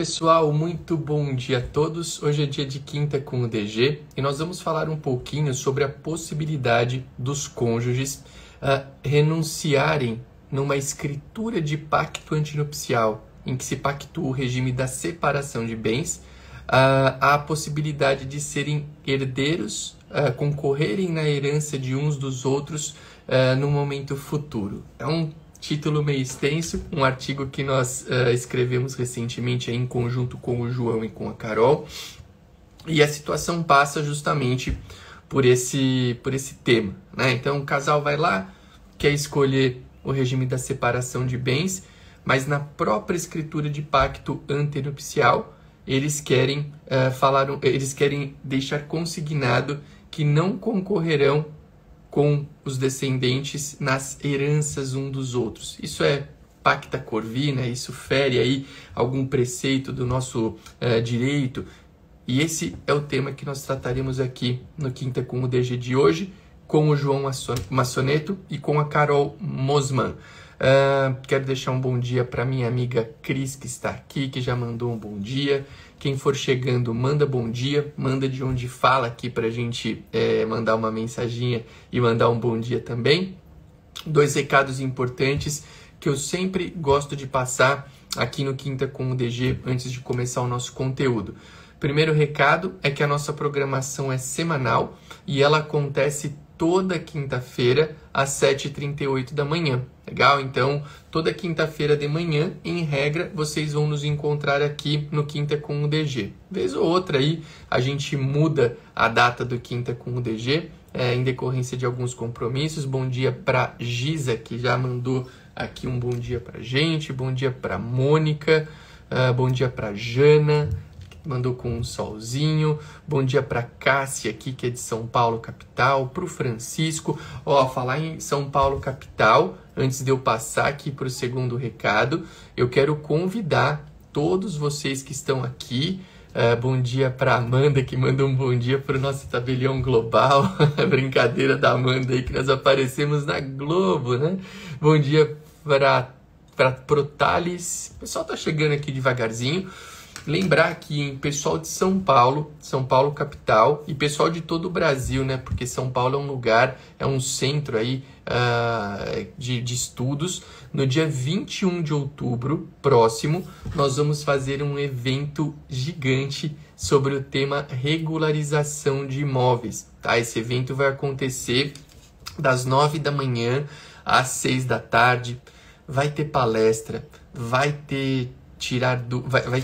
Pessoal, muito bom dia a todos. Hoje é dia de quinta com o DG e nós vamos falar um pouquinho sobre a possibilidade dos cônjuges renunciarem numa escritura de pacto antinupcial, em que se pactua o regime da separação de bens, a possibilidade de serem herdeiros, concorrerem na herança de uns dos outros no momento futuro. É um título meio extenso, um artigo que nós escrevemos recentemente em conjunto com o João e com a Carol, e a situação passa justamente por esse tema, né? Então o casal vai lá, quer escolher o regime da separação de bens, mas na própria escritura de pacto antenupcial eles querem deixar consignado que não concorrerão com os descendentes nas heranças um dos outros. Isso é pacta corvina, isso fere aí algum preceito do nosso direito. E esse é o tema que nós trataremos aqui no Quinta com o DG de hoje, com o João Massoneto e com a Carol Mosman. Quero deixar um bom dia para minha amiga Cris, que está aqui, que já mandou um bom dia. Quem for chegando, manda bom dia, manda de onde fala aqui para a gente mandar uma mensaginha e mandar um bom dia também. 2 recados importantes que eu sempre gosto de passar aqui no Quinta com o DG antes de começar o nosso conteúdo. Primeiro recado é que a nossa programação é semanal e ela acontece toda quinta-feira às 7h38 da manhã. Legal? Então, toda quinta-feira de manhã, em regra, vocês vão nos encontrar aqui no Quinta com o DG. Vez ou outra aí, a gente muda a data do Quinta com o DG, em decorrência de alguns compromissos. Bom dia para Giza, que já mandou aqui um bom dia para gente. Bom dia para Mônica. Bom dia para Jana, mandou com um solzinho. Bom dia para Cássia aqui, que é de São Paulo, capital. Para o Francisco. Falar em São Paulo, capital, antes de eu passar aqui para o segundo recado, eu quero convidar todos vocês que estão aqui. Bom dia para Amanda, que manda um bom dia para o nosso tabelião global. Brincadeira da Amanda aí, que nós aparecemos na Globo, né? Bom dia para Protales. O pessoal tá chegando aqui devagarzinho. Lembrar que em pessoal de São Paulo capital, e pessoal de todo o Brasil, né? Porque São Paulo é um lugar, é um centro aí de estudos. No dia 21 de outubro, próximo, nós vamos fazer um evento gigante sobre o tema regularização de imóveis, tá? Esse evento vai acontecer das 9 da manhã às 6 da tarde. Vai ter palestra, vai ter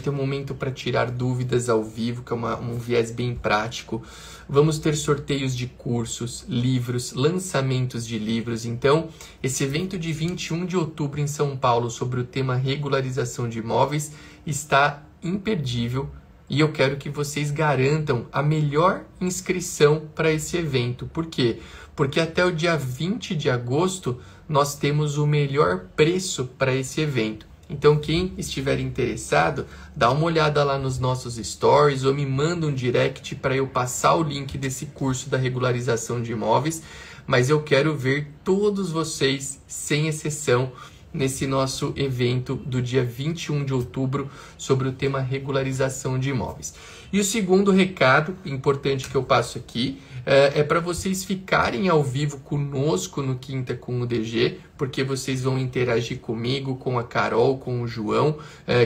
um momento para tirar dúvidas ao vivo, que é um viés bem prático. Vamos ter sorteios de cursos, livros, lançamentos de livros. Então, esse evento de 21 de outubro em São Paulo sobre o tema regularização de imóveis está imperdível e eu quero que vocês garantam a melhor inscrição para esse evento. Por quê? Porque até o dia 20 de agosto nós temos o melhor preço para esse evento. Então, quem estiver interessado, dá uma olhada lá nos nossos stories ou me manda um direct para eu passar o link desse curso da regularização de imóveis. Mas eu quero ver todos vocês, sem exceção, nesse nosso evento do dia 21 de outubro sobre o tema regularização de imóveis. E o segundo recado importante que eu passo aqui é para vocês ficarem ao vivo conosco no Quinta com o DG, porque vocês vão interagir comigo, com a Carol, com o João,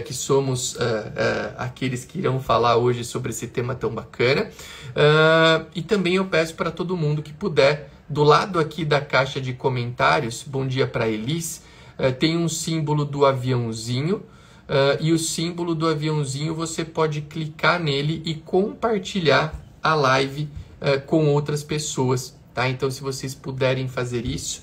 que somos aqueles que irão falar hoje sobre esse tema tão bacana. E também eu peço para todo mundo que puder, do lado aqui da caixa de comentários, bom dia para Elis, tem um símbolo do aviãozinho, e o símbolo do aviãozinho você pode clicar nele e compartilhar a live com outras pessoas, tá? Então, se vocês puderem fazer isso,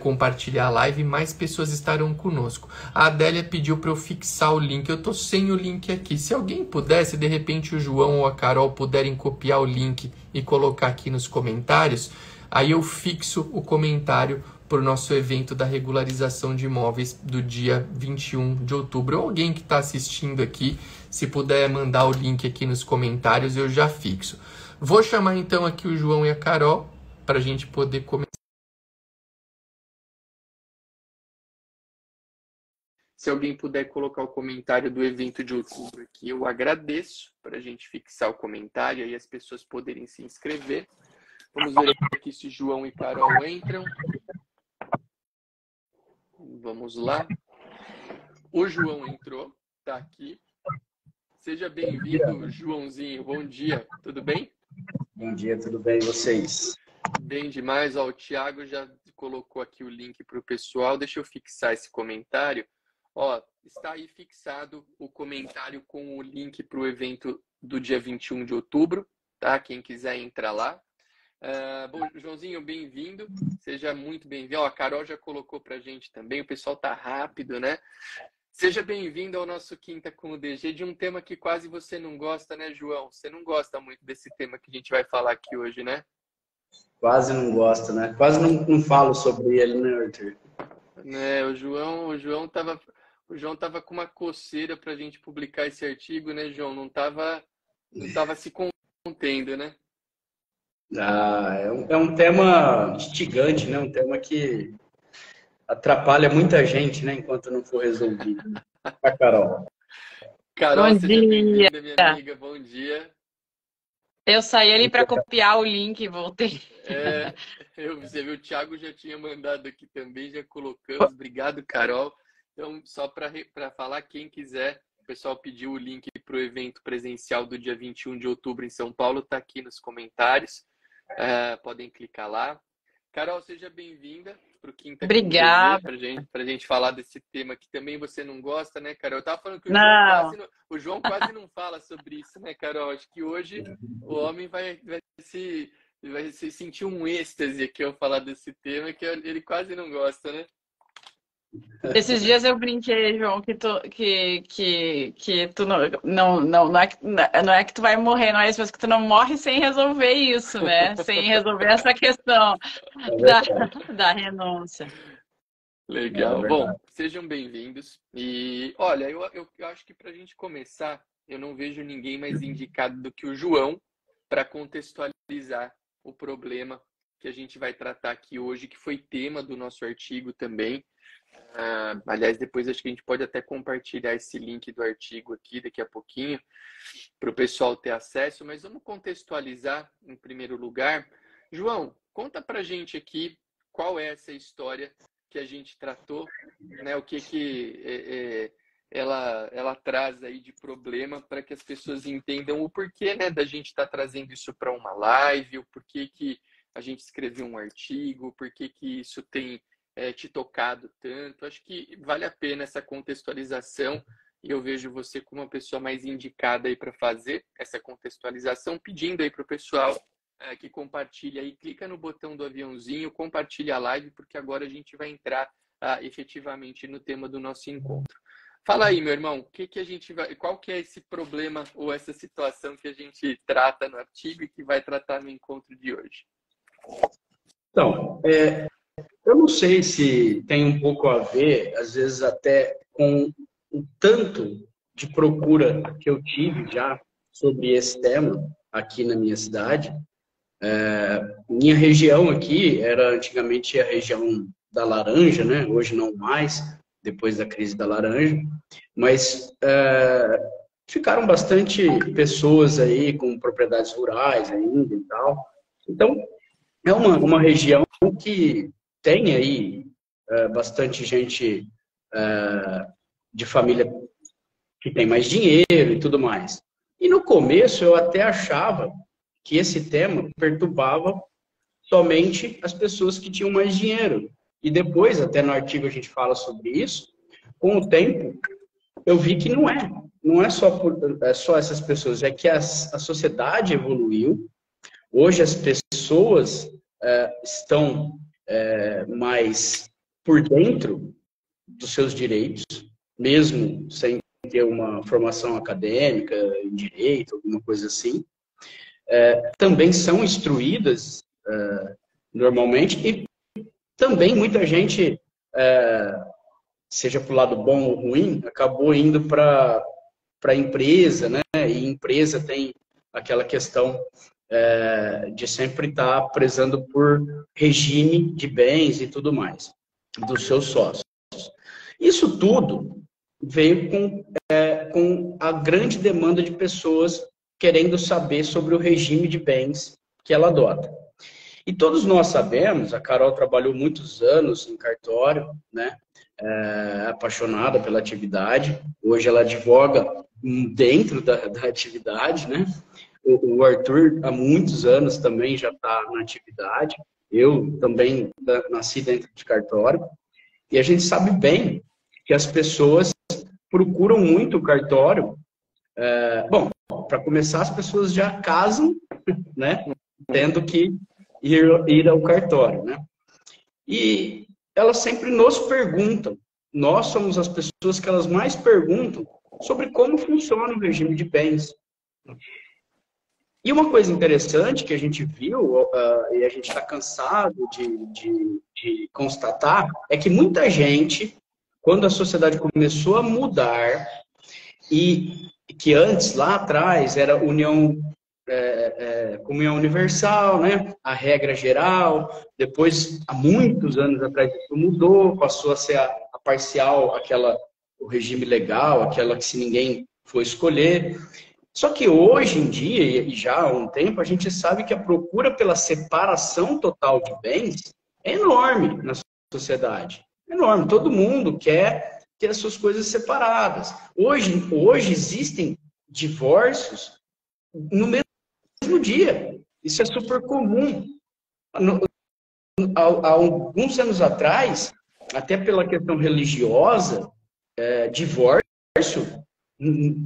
compartilhar a live, mais pessoas estarão conosco. A Adélia pediu para eu fixar o link, eu tô sem o link aqui. Se alguém pudesse, de repente o João ou a Carol puderem copiar o link e colocar aqui nos comentários, aí eu fixo o comentário para o nosso evento da regularização de imóveis do dia 21 de outubro. Ou alguém que está assistindo aqui, se puder mandar o link aqui nos comentários, eu já fixo. Vou chamar então aqui o João e a Carol para a gente poder começar. Se alguém puder colocar o comentário do evento de outubro aqui, eu agradeço, para a gente fixar o comentário e as pessoas poderem se inscrever. Vamos ver aqui se João e Carol entram. Vamos lá. O João entrou, está aqui. Seja bem-vindo, Joãozinho. Bom dia, tudo bem? Bom dia, tudo bem? E vocês? Bem demais. Ó, o Thiago já colocou aqui o link para o pessoal. Deixa eu fixar esse comentário. Ó, está aí fixado o comentário com o link para o evento do dia 21 de outubro, tá? Quem quiser entrar lá. Bom, Joãozinho, bem-vindo. Seja muito bem-vindo. Ó, a Carol já colocou para a gente também. O pessoal tá rápido, né? Seja bem-vindo ao nosso Quinta com o DG, de um tema que quase você não gosta, né, João? Você não gosta muito desse tema que a gente vai falar aqui hoje, né? Quase não gosto, né? Quase não falo sobre ele, né, Arthur? O João tava com uma coceira para a gente publicar esse artigo, né, João? Não tava se contendo, né? É um tema instigante, né? Um tema que atrapalha muita gente, né? Enquanto não for resolvido. Tá, Carol? Carol, Bom seja dia. bem-vinda, minha amiga. Bom dia. Eu saí ali para copiar o link e voltei. Você viu, o Thiago já tinha mandado aqui também, já colocamos. Obrigado, Carol. Então, só para falar, quem quiser, o pessoal pediu o link para o evento presencial do dia 21 de outubro em São Paulo, está aqui nos comentários. Podem clicar lá. Carol, seja bem-vinda para o Quinta Obrigada. para a gente falar desse tema que também você não gosta, né, Carol? Eu estava falando que o João quase não fala sobre isso, né, Carol? Acho que hoje o homem vai se sentir um êxtase aqui ao falar desse tema que ele quase não gosta, né? Esses dias eu brinquei, João, que tu não é que tu vai morrer, não é isso, mas que tu não morre sem resolver isso, né? Sem resolver essa questão da renúncia. Legal. Bom, sejam bem-vindos. E olha, eu acho que para a gente começar, eu não vejo ninguém mais indicado do que o João para contextualizar o problema que a gente vai tratar aqui hoje, que foi tema do nosso artigo também. Aliás, depois acho que a gente pode até compartilhar esse link do artigo aqui daqui a pouquinho para o pessoal ter acesso, mas vamos contextualizar em primeiro lugar. João, conta pra gente aqui qual é essa história que a gente tratou, né? O que ela traz aí de problema para que as pessoas entendam o porquê, né, da gente estar trazendo isso para uma live, o porquê que a gente escreveu um artigo, o porquê que isso tem te tocado tanto. Acho que vale a pena essa contextualização e eu vejo você como uma pessoa mais indicada aí para fazer essa contextualização, pedindo aí para o pessoal que compartilha aí, clica no botão do aviãozinho, compartilha a live, porque agora a gente vai entrar efetivamente no tema do nosso encontro. Fala aí, meu irmão, qual que é esse problema ou essa situação que a gente trata no artigo e que vai tratar no encontro de hoje? Então, eu não sei se tem um pouco a ver, às vezes até com o tanto de procura que eu tive já sobre esse tema aqui na minha cidade. Minha região aqui era antigamente a região da laranja, né? Hoje não mais, depois da crise da laranja, mas ficaram bastante pessoas aí com propriedades rurais ainda e tal. Então, é uma região que tem aí bastante gente de família que tem mais dinheiro e tudo mais. E no começo eu até achava que esse tema perturbava somente as pessoas que tinham mais dinheiro. E depois, até no artigo a gente fala sobre isso, com o tempo eu vi que não é. Não é só essas pessoas, é que a sociedade evoluiu. Hoje as pessoas estão mais por dentro dos seus direitos, mesmo sem ter uma formação acadêmica em direito, alguma coisa assim. Também são instruídas normalmente e também muita gente, seja para o lado bom ou ruim, acabou indo para a empresa, né? E empresa tem aquela questão de sempre estar prezando por regime de bens e tudo mais, dos seus sócios. Isso tudo veio com a grande demanda de pessoas querendo saber sobre o regime de bens que ela adota. E todos nós sabemos, a Carol trabalhou muitos anos em cartório, né? Apaixonada pela atividade. Hoje ela advoga dentro da atividade, né? O Arthur, há muitos anos, também já está na atividade. Eu também nasci dentro de cartório. E a gente sabe bem que as pessoas procuram muito o cartório. Bom, para começar, as pessoas já casam, né? Tendo que ir ao cartório, né? E elas sempre nos perguntam. Nós somos as pessoas que elas mais perguntam sobre como funciona o regime de bens. E uma coisa interessante que a gente viu, e a gente está cansado de constatar, é que muita gente, quando a sociedade começou a mudar, e que antes, lá atrás, era comunhão universal, né? A regra geral, depois, há muitos anos atrás, isso mudou, passou a ser a parcial, o regime legal, aquela que se ninguém for escolher. Só que hoje em dia, e já há um tempo, a gente sabe que a procura pela separação total de bens é enorme na sociedade. É enorme. Todo mundo quer ter as suas coisas separadas. Hoje existem divórcios no mesmo dia. Isso é super comum. Há alguns anos atrás, até pela questão religiosa, divórcio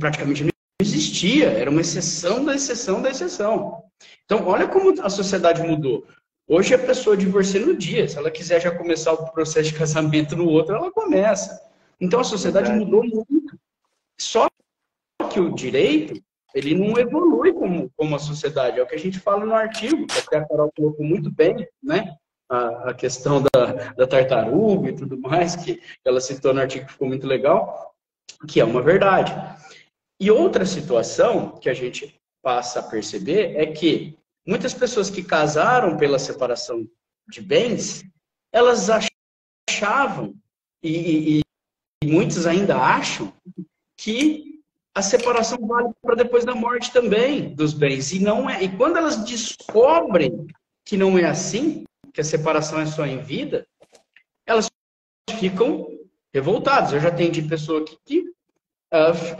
praticamente não existia, era uma exceção da exceção da exceção. Então, olha como a sociedade mudou. Hoje a pessoa divorcia no dia, se ela quiser já começar o processo de casamento no outro, ela começa. Então a sociedade mudou muito. Só que o direito, ele não evolui como a sociedade, é o que a gente fala no artigo, que até a Carol colocou muito bem, né? A questão da tartaruga e tudo mais, que ela citou no artigo que ficou muito legal, que é uma verdade. E outra situação que a gente passa a perceber é que muitas pessoas que casaram pela separação de bens, elas achavam, e muitos ainda acham, que a separação vale para depois da morte também dos bens. E não é. E quando elas descobrem que não é assim, que a separação é só em vida, elas ficam revoltadas. Eu já atendi pessoa aqui que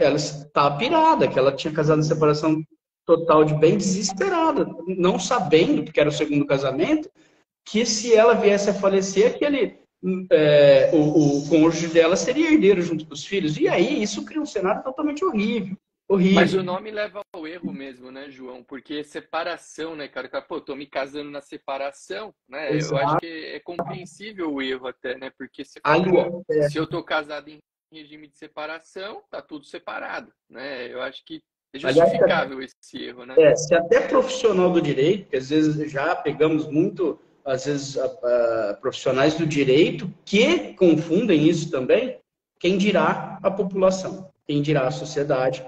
ela está pirada, que ela tinha casado em separação total de bem, desesperada, não sabendo, porque era o segundo casamento, que se ela viesse a falecer, o cônjuge dela seria herdeiro junto com os filhos. E aí, isso cria um cenário totalmente horrível. Mas o nome leva ao erro mesmo, né, João? Porque separação, né, cara? Pô, tô me casando na separação, né? Exato. Eu acho que é compreensível o erro até, né? Porque você fala, se eu tô casado em regime de separação, tá tudo separado, né? Eu acho que é justificável esse erro, né? Se até profissional do direito, que às vezes já pegamos muito, às vezes, profissionais do direito que confundem isso também, quem dirá a população, quem dirá a sociedade.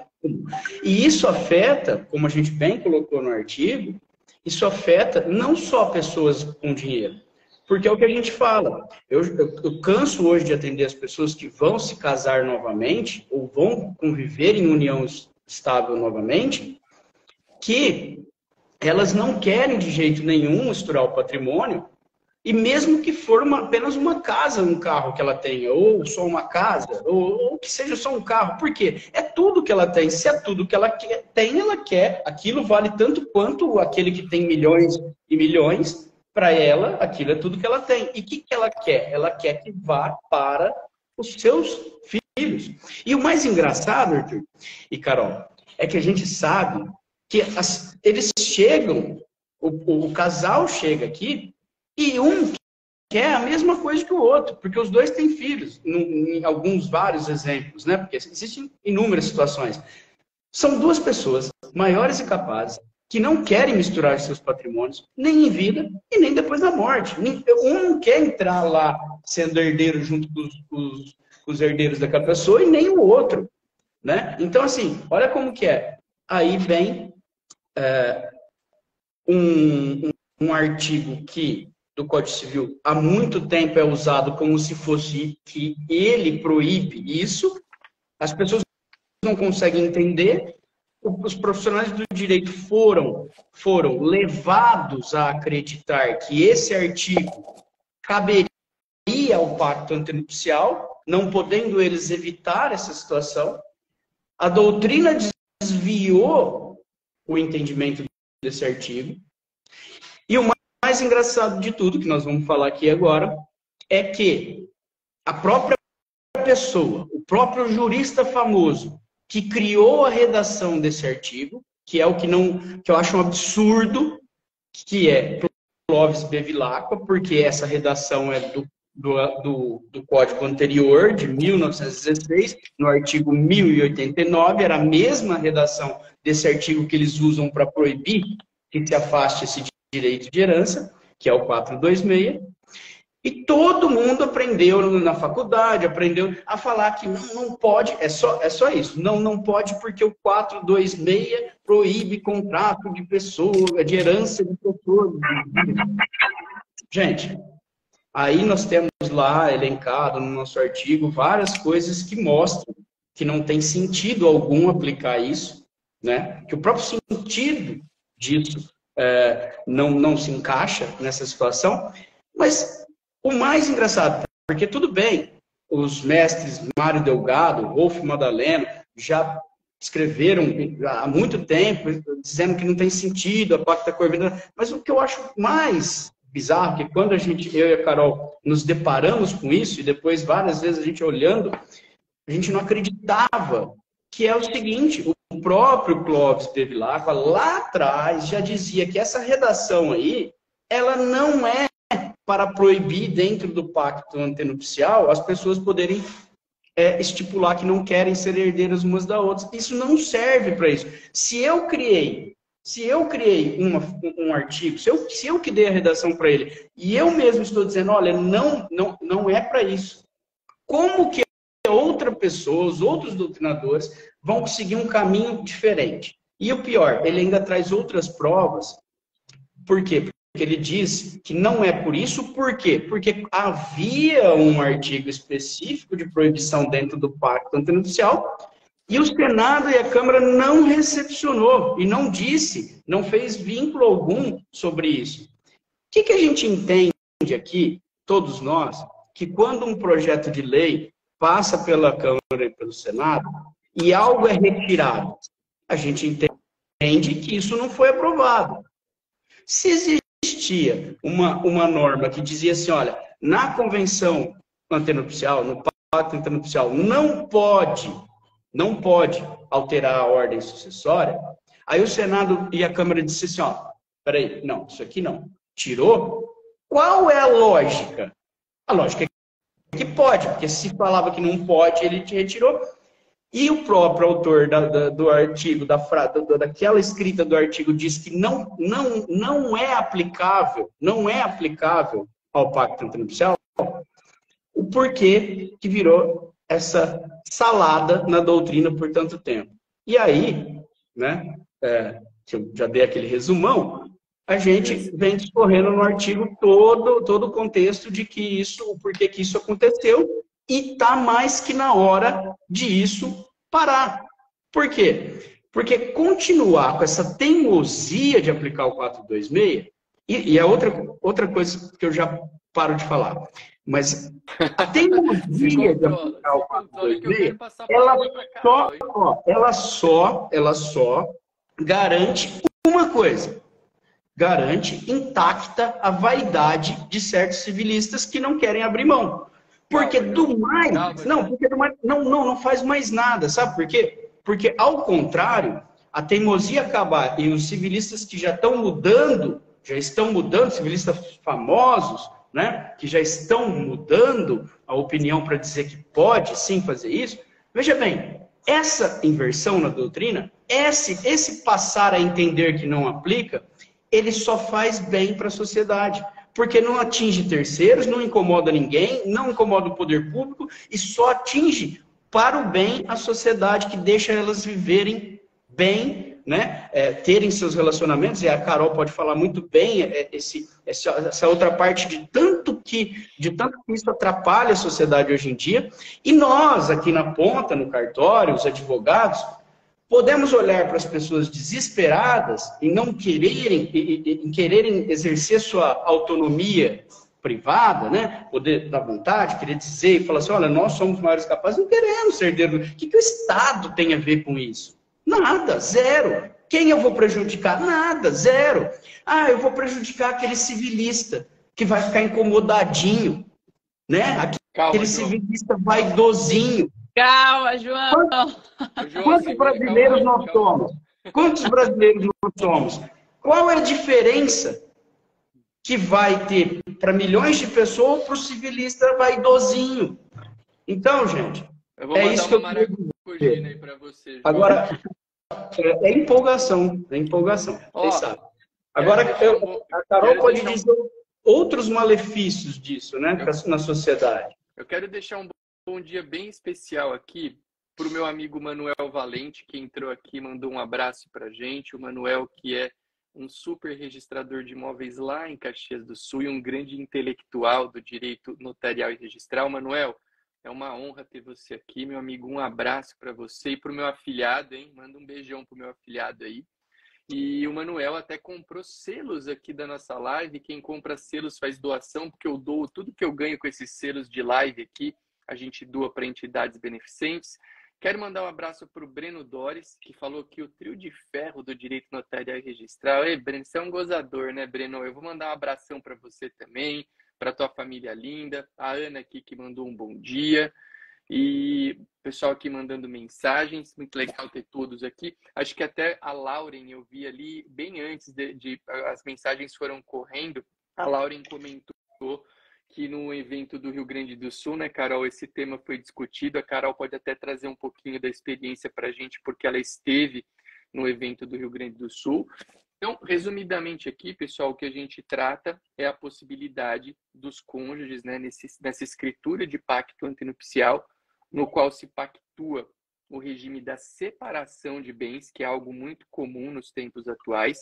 E isso afeta, como a gente bem colocou no artigo, isso afeta não só pessoas com dinheiro, porque é o que a gente fala. Eu canso hoje de atender as pessoas que vão se casar novamente, ou vão conviver em união estável novamente, que elas não querem de jeito nenhum misturar o patrimônio, e mesmo que for apenas uma casa, um carro que ela tenha, ou só uma casa, ou que seja só um carro. Por quê? É tudo que ela tem. Se é tudo que ela tem, ela quer. Aquilo vale tanto quanto aquele que tem milhões e milhões. Para ela, aquilo é tudo que ela tem. E o que ela quer? Ela quer que vá para os seus filhos. E o mais engraçado, Arthur e Carol, é que a gente sabe que eles chegam, o casal chega aqui, e um quer a mesma coisa que o outro, porque os dois têm filhos, em vários exemplos, né? Porque existem inúmeras situações. São duas pessoas maiores e capazes, que não querem misturar seus patrimônios, nem em vida e nem depois da morte. Um não quer entrar lá sendo herdeiro junto com os herdeiros daquela pessoa, e nem o outro, né? Então, assim, olha como que é. Aí vem um artigo que do Código Civil há muito tempo é usado como se fosse que ele proíbe isso, As pessoas não conseguem entender, os profissionais do direito foram levados a acreditar que esse artigo caberia ao pacto antenupcial, não podendo eles evitar essa situação. A doutrina desviou o entendimento desse artigo. E o mais engraçado de tudo, que nós vamos falar aqui agora, é que a própria pessoa, o próprio jurista famoso que criou a redação desse artigo, que é o que eu acho um absurdo, que é Clóvis Bevilacqua, porque essa redação é do código anterior, de 1916, no artigo 1089, era a mesma redação desse artigo que eles usam para proibir que se afaste esse direito de herança, que é o 426, e todo mundo aprendeu na faculdade, aprendeu a falar que não pode, é só isso, não pode porque o 426 proíbe contrato de pessoa, de herança de pessoa. Gente, aí nós temos lá, elencado no nosso artigo, várias coisas que mostram que não tem sentido algum aplicar isso, né? Que o próprio sentido disso não se encaixa nessa situação. Mas o mais engraçado, porque tudo bem, os mestres Mário Delgado, Wolf Madaleno, já escreveram há muito tempo, dizendo que não tem sentido a pacta corvinal, mas o que eu acho mais bizarro, que quando eu e a Carol nos deparamos com isso, e depois várias vezes a gente olhando, a gente não acreditava, que é o seguinte, o próprio Clóvis Bevilacqua, lá atrás, já dizia que essa redação aí, ela não é para proibir dentro do pacto antenupcial as pessoas poderem estipular que não querem ser herdeiras umas da outra. Isso não serve para isso. Se eu criei um artigo, se eu que dei a redação para ele, e eu mesmo estou dizendo, olha, não é para isso. Como que outra pessoa, os outros doutrinadores, vão seguir um caminho diferente? E o pior, ele ainda traz outras provas. Por quê? Porque ele diz que não é por isso. Por quê? Porque havia um artigo específico de proibição dentro do pacto antenupcial e o Senado e a Câmara não recepcionou e não disse, não fez vínculo algum sobre isso. O que a gente entende aqui, todos nós, que quando um projeto de lei passa pela Câmara e pelo Senado e algo é retirado, a gente entende que isso não foi aprovado. Se existia uma norma que dizia assim, olha, na convenção antenupcial, no pacto antenupcial, não pode alterar a ordem sucessória, aí o Senado e a Câmara disseram assim, ó, peraí, não, isso aqui não. Tirou? Qual é a lógica? A lógica é que pode, porque se falava que não pode, ele te retirou. E o próprio autor do artigo, daquela escrita do artigo, diz que não é aplicável ao pacto antenupcial. O porquê que virou essa salada na doutrina por tanto tempo. E aí, né, que eu já dei aquele resumão, a gente vem discorrendo no artigo todo o contexto de que o porquê que isso aconteceu, e está mais que na hora de isso parar. Por quê? Porque continuar com essa teimosia de aplicar o 426, e é outra coisa que eu já paro de falar, mas a teimosia de aplicar o 426, ela só garante uma coisa, garante intacta a vaidade de certos civilistas que não querem abrir mão. Porque do mais, não faz mais nada, sabe por quê? Porque, ao contrário, a teimosia acabar e os civilistas que já estão mudando, civilistas famosos, né, que já estão mudando a opinião para dizer que pode sim fazer isso, veja bem, essa inversão na doutrina, esse passar a entender que não aplica, ele só faz bem para a sociedade. Porque não atinge terceiros, não incomoda ninguém, não incomoda o poder público e só atinge para o bem a sociedade, que deixa elas viverem bem, né? Terem seus relacionamentos, e a Carol pode falar muito bem essa outra parte de tanto de tanto que isso atrapalha a sociedade hoje em dia. E nós, aqui na ponta, no cartório, os advogados, podemos olhar para as pessoas desesperadas e não quererem exercer sua autonomia privada, né? Poder da vontade, querer dizer e falar assim, olha, nós somos maiores capazes, não queremos ser herdeiros. O que o Estado tem a ver com isso? Nada, zero. Quem eu vou prejudicar? Nada, zero. Ah, eu vou prejudicar aquele civilista que vai ficar incomodadinho, né? Aquele civilista vaidosinho. Calma, João. Quantos brasileiros nós somos? Quantos brasileiros nós somos? Qual é a diferença que vai ter para milhões de pessoas para o civilista vaidosinho? Então, gente, é isso que eu quero dizer para você, João. Agora, é empolgação, vocês sabem. Agora, a Carol pode dizer outros malefícios disso, né, na sociedade. Eu quero deixar um bom dia bem especial aqui para o meu amigo Manuel Valente, que entrou aqui, mandou um abraço para a gente. O Manuel, que é um super registrador de imóveis lá em Caxias do Sul e um grande intelectual do direito notarial e registral. Manuel, é uma honra ter você aqui, meu amigo. Um abraço para você e para o meu afilhado, hein? Manda um beijão para o meu afilhado aí. E o Manuel até comprou selos aqui da nossa live. Quem compra selos faz doação, porque eu dou tudo que eu ganho com esses selos de live aqui, a gente doa para entidades beneficentes. Quero mandar um abraço para o Breno Dores, que falou que o trio de ferro do direito notarial e registral. Ei, Breno, você é um gozador, né, Breno? Eu vou mandar um abração para você também, para tua família linda. A Ana aqui que mandou um bom dia. E o pessoal aqui mandando mensagens. Muito legal ter todos aqui. Acho que até a Lauren, eu vi ali bem antes as mensagens foram correndo. A Lauren comentou que no evento do Rio Grande do Sul, né, Carol, esse tema foi discutido. A Carol pode até trazer um pouquinho da experiência para a gente, porque ela esteve no evento do Rio Grande do Sul. Então, resumidamente aqui, pessoal, o que a gente trata é a possibilidade dos cônjuges, né, nessa escritura de pacto antenupcial, no qual se pactua o regime da separação de bens, que é algo muito comum nos tempos atuais.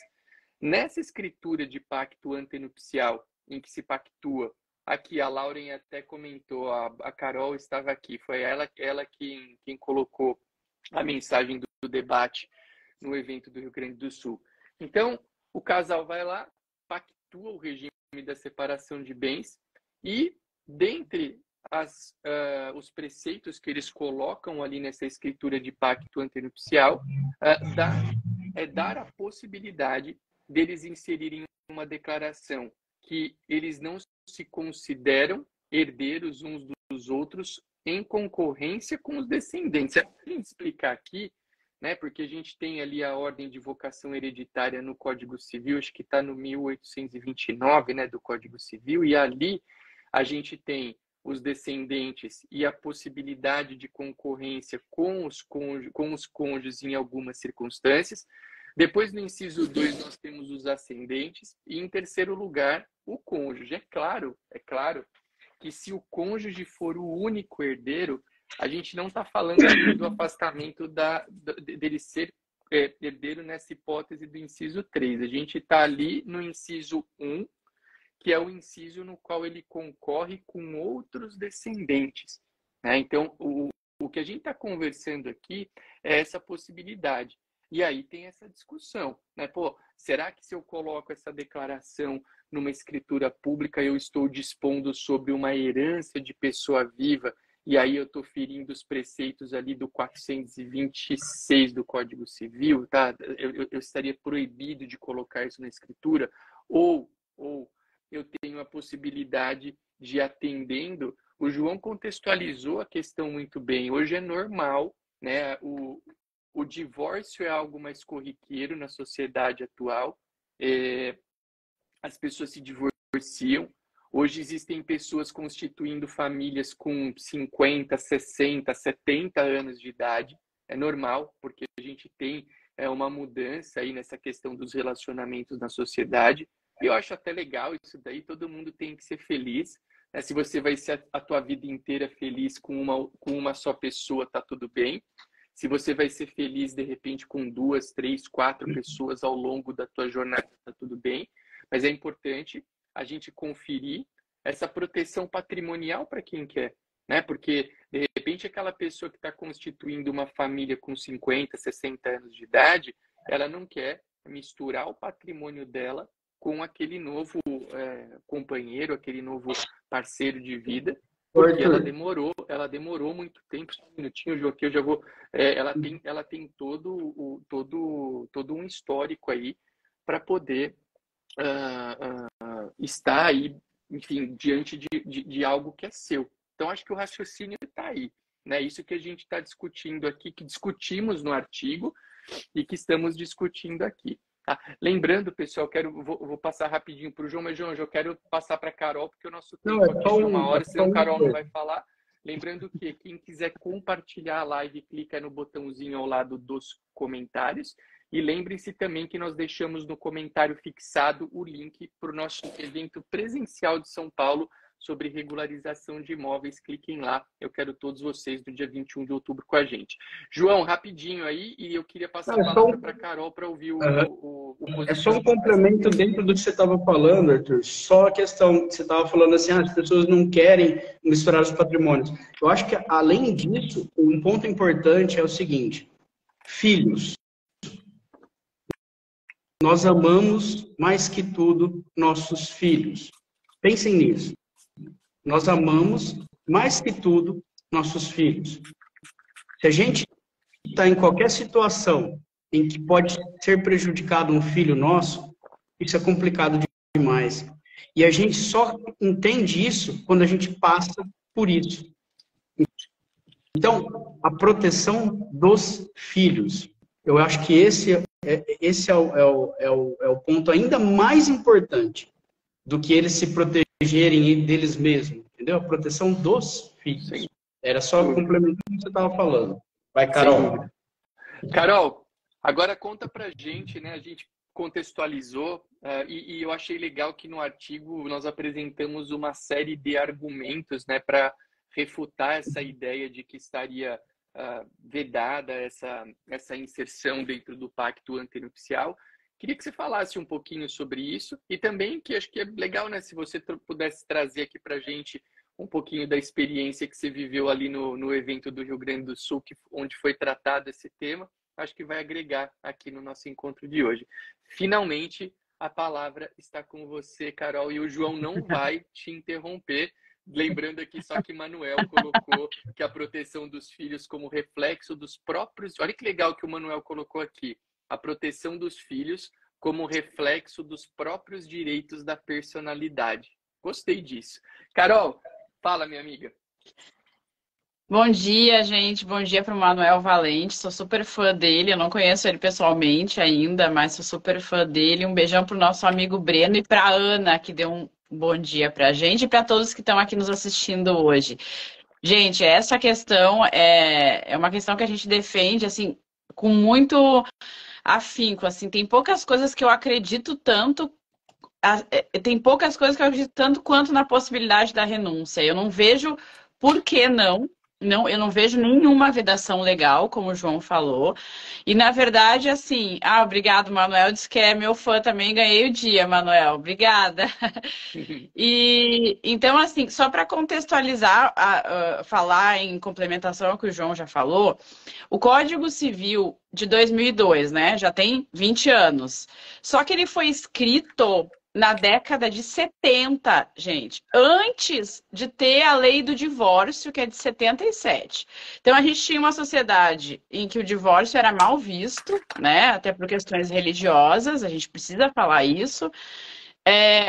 Nessa escritura de pacto antenupcial, em que se pactua, aqui a Lauren até comentou, a Carol estava aqui, foi ela quem colocou a mensagem do debate no evento do Rio Grande do Sul. Então, o casal vai lá, pactua o regime da separação de bens e, dentre os preceitos que eles colocam ali nessa escritura de pacto antenupcial, dar a possibilidade deles inserirem uma declaração que eles não se consideram herdeiros uns dos outros em concorrência com os descendentes. É para a gente explicar aqui, né, porque a gente tem ali a ordem de vocação hereditária no Código Civil, acho que está no 1829, né, do Código Civil, e ali a gente tem os descendentes e a possibilidade de concorrência com os cônjuges em algumas circunstâncias. Depois, no inciso 2, nós temos os ascendentes. E, em terceiro lugar, o cônjuge. É claro que se o cônjuge for o único herdeiro, a gente não está falando do afastamento dele ser herdeiro nessa hipótese do inciso 3. A gente está ali no inciso 1, que é o inciso no qual ele concorre com outros descendentes, né? Então, o que a gente está conversando aqui é essa possibilidade. E aí tem essa discussão, né? Pô, será que se eu coloco essa declaração numa escritura pública, eu estou dispondo sobre uma herança de pessoa viva, e aí eu estou ferindo os preceitos ali do 426 do Código Civil, tá? Eu estaria proibido de colocar isso na escritura? Ou eu tenho a possibilidade de, atendendo, o João contextualizou a questão muito bem. Hoje é normal, né? O divórcio é algo mais corriqueiro na sociedade atual. As pessoas se divorciam. Hoje existem pessoas constituindo famílias com 50, 60, 70 anos de idade. É normal, porque a gente tem uma mudança aí nessa questão dos relacionamentos na sociedade. Eu acho até legal isso daí, todo mundo tem que ser feliz. Né? Se você vai ser a tua vida inteira feliz com uma só pessoa, tá tudo bem. Se você vai ser feliz, de repente, com 2, 3, 4 pessoas ao longo da tua jornada, tá tudo bem. Mas é importante a gente conferir essa proteção patrimonial para quem quer, né? Porque, de repente, aquela pessoa que está constituindo uma família com 50, 60 anos de idade, ela não quer misturar o patrimônio dela com aquele novo companheiro, aquele novo parceiro de vida, porque ela demorou muito tempo. Só um minutinho, João, que eu já vou. Ela tem todo um histórico aí para poder estar aí, enfim, diante de algo que é seu. Então, acho que o raciocínio está aí, né? Isso que a gente está discutindo aqui, que discutimos no artigo e que estamos discutindo aqui. Tá? Lembrando, pessoal, vou passar rapidinho para o João, mas, João, eu quero passar para a Carol, porque o nosso tempo aqui é uma hora, senão a Carol não vai falar. Lembrando que quem quiser compartilhar a live, clica no botãozinho ao lado dos comentários. E lembrem-se também que nós deixamos no comentário fixado o link para o nosso evento presencial de São Paulo sobre regularização de imóveis. Cliquem lá. Eu quero todos vocês no dia 21 de outubro com a gente. João, rapidinho aí, e eu queria passar a palavra para a Carol para ouvir o É só um complemento dentro do que você estava falando, Arthur. Só a questão que você estava falando assim, as pessoas não querem misturar os patrimônios. Eu acho que, além disso, um ponto importante é o seguinte: filhos. Nós amamos mais que tudo nossos filhos. Pensem nisso. Nós amamos mais que tudo nossos filhos. Se a gente está em qualquer situação em que pode ser prejudicado um filho nosso, isso é complicado demais. E a gente só entende isso quando a gente passa por isso. Então, a proteção dos filhos. Eu acho que esse é o ponto ainda mais importante do que eles se protegerem deles mesmos, entendeu? A proteção dos filhos. Sim. Era só complementando o que você estava falando. Vai, Carol. Carol, agora conta pra gente, né? A gente contextualizou e eu achei legal que no artigo nós apresentamos uma série de argumentos, né, para refutar essa ideia de que estaria vedada essa inserção dentro do pacto antenupcial. Queria que você falasse um pouquinho sobre isso e também que acho que é legal, né, se você pudesse trazer aqui para a gente um pouquinho da experiência que você viveu ali no evento do Rio Grande do Sul, onde foi tratado esse tema. Acho que vai agregar aqui no nosso encontro de hoje. Finalmente, a palavra está com você, Carol, e o João não vai te interromper. Lembrando aqui só que Manuel colocou que a proteção dos filhos como reflexo dos próprios... Olha que legal que o Manuel colocou aqui. A proteção dos filhos como reflexo dos próprios direitos da personalidade. Gostei disso. Carol, fala, minha amiga. Bom dia, gente. Bom dia para o Manuel Valente. Sou super fã dele. Eu não conheço ele pessoalmente ainda, mas sou super fã dele. Um beijão para o nosso amigo Breno e para a Ana, que deu um bom dia para a gente e para todos que estão aqui nos assistindo hoje. Gente, essa questão é uma questão que a gente defende assim com muito afinco. Assim, tem poucas coisas que eu acredito tanto. Tem poucas coisas que eu acredito tanto quanto na possibilidade da renúncia. Eu não vejo por que não. Não, eu não vejo nenhuma vedação legal, como o João falou. E, na verdade, assim... obrigado, Manuel. Diz que é meu fã também. Ganhei o dia, Manuel. Obrigada. E, então, assim, só para contextualizar, falar em complementação ao que o João já falou, o Código Civil de 2002, né? Já tem 20 anos. Só que ele foi escrito na década de 70, gente, antes de ter a lei do divórcio, que é de 77. Então, a gente tinha uma sociedade em que o divórcio era mal visto, né? Até por questões religiosas, a gente precisa falar isso.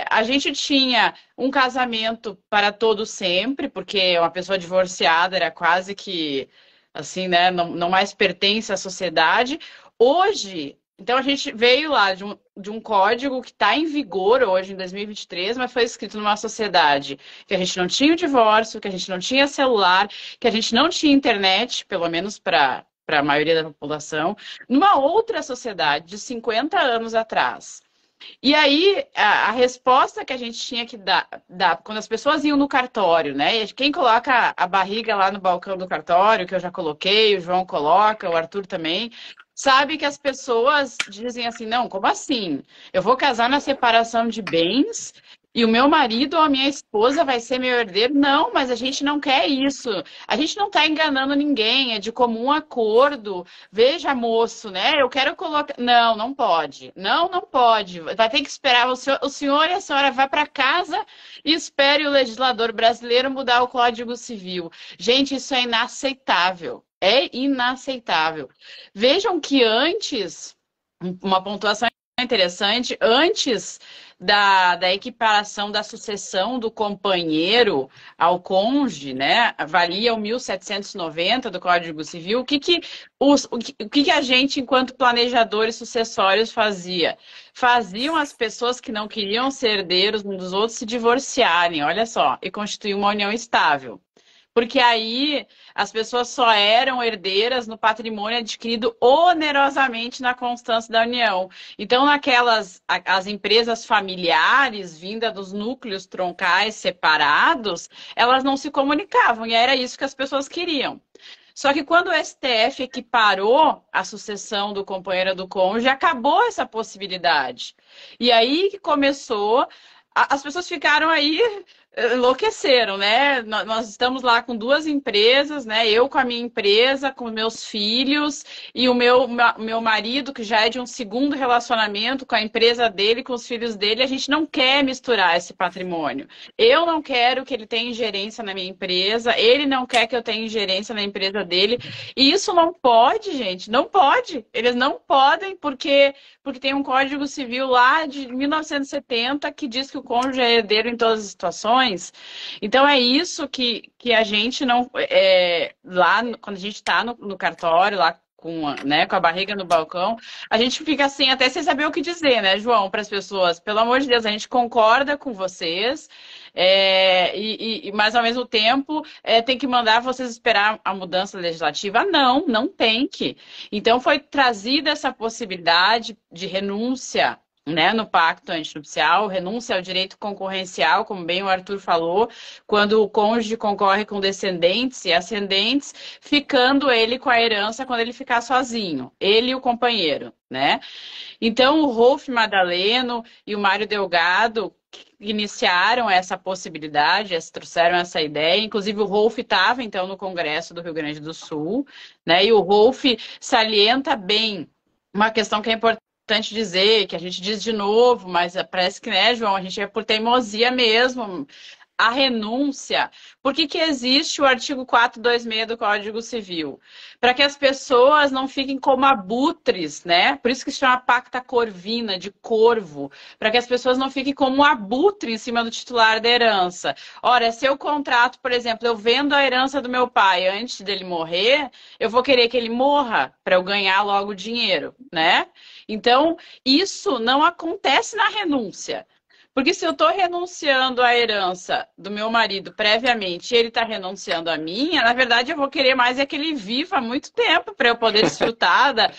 A gente tinha um casamento para todo sempre, porque uma pessoa divorciada era quase que, assim, né? Não mais pertence à sociedade. Hoje... Então, a gente veio lá de um código que está em vigor hoje, em 2023, mas foi escrito numa sociedade que a gente não tinha o divórcio, que a gente não tinha celular, que a gente não tinha internet, pelo menos para a maioria da população, numa outra sociedade de 50 anos atrás. E aí, a resposta que a gente tinha que dar quando as pessoas iam no cartório, né? Quem coloca a barriga lá no balcão do cartório, que eu já coloquei, o João coloca, o Arthur também... Sabe que as pessoas dizem assim, não, como assim? Eu vou casar na separação de bens E o meu marido ou a minha esposa vai ser meu herdeiro? Não, mas a gente não quer isso. A gente não está enganando ninguém, é de comum acordo. Veja, moço, né? Eu quero colocar. Não, não pode. Não, não pode. Vai ter que esperar. O senhor e a senhora vá para casa e espere o legislador brasileiro mudar o Código Civil. Gente, isso é inaceitável. É inaceitável. Vejam que antes, uma pontuação interessante, antes da equiparação da sucessão do companheiro ao cônjuge, né? Valia o 1790 do Código Civil. O que a gente, enquanto planejadores sucessórios, fazia? Faziam as pessoas que não queriam ser herdeiros uns dos outros se divorciarem, olha só, e constituir uma união estável. Porque aí as pessoas só eram herdeiras no patrimônio adquirido onerosamente na constância da união. Então, as empresas familiares, vindas dos núcleos troncais separados, elas não se comunicavam, e era isso que as pessoas queriam. Só que quando o STF equiparou a sucessão do companheiro ou do cônjuge, acabou essa possibilidade. E aí que começou, as pessoas ficaram aí, enlouqueceram, né? Nós estamos lá com duas empresas, né? Eu com a minha empresa, com meus filhos, e o meu marido, que já é de um segundo relacionamento com a empresa dele, com os filhos dele, a gente não quer misturar esse patrimônio. Eu não quero que ele tenha ingerência na minha empresa, ele não quer que eu tenha ingerência na empresa dele, e isso não pode, gente, não pode. Eles não podem, porque tem um Código Civil lá de 1970 que diz que o cônjuge é herdeiro em todas as situações. Então é isso que a gente não... lá, quando a gente está no cartório, lá com a barriga no balcão, a gente fica assim, até sem saber o que dizer, né, João, para as pessoas. Pelo amor de Deus, a gente concorda com vocês, mas ao mesmo tempo tem que mandar vocês esperar a mudança legislativa. Não, não tem que. Então foi trazida essa possibilidade de renúncia, né, no pacto antinupcial, renúncia ao direito concorrencial, como bem o Arthur falou, quando o cônjuge concorre com descendentes e ascendentes, ficando ele com a herança quando ele ficar sozinho, ele e o companheiro, né? Então, o Rolf Madaleno e o Mário Delgado iniciaram essa possibilidade, trouxeram essa ideia. Inclusive, o Rolf estava, então, no Congresso do Rio Grande do Sul, né? E o Rolf salienta bem uma questão que é importante dizer, que a gente diz de novo, mas parece que, né, João, a gente é por teimosia mesmo. A renúncia. Por que existe o artigo 426 do Código Civil? Para que as pessoas não fiquem como abutres, né? Por isso que se chama pacta corvina, de corvo. Para que as pessoas não fiquem como um abutre em cima do titular da herança. Ora, se eu contrato, por exemplo, eu vendo a herança do meu pai antes dele morrer, eu vou querer que ele morra para eu ganhar logo o dinheiro, né? Então, isso não acontece na renúncia. Porque se eu estou renunciando à herança do meu marido previamente e ele está renunciando à minha, na verdade eu vou querer mais é que ele viva muito tempo para eu poder desfrutar das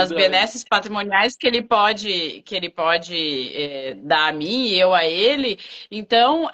benesses patrimoniais que ele pode dar a mim e eu a ele. Então,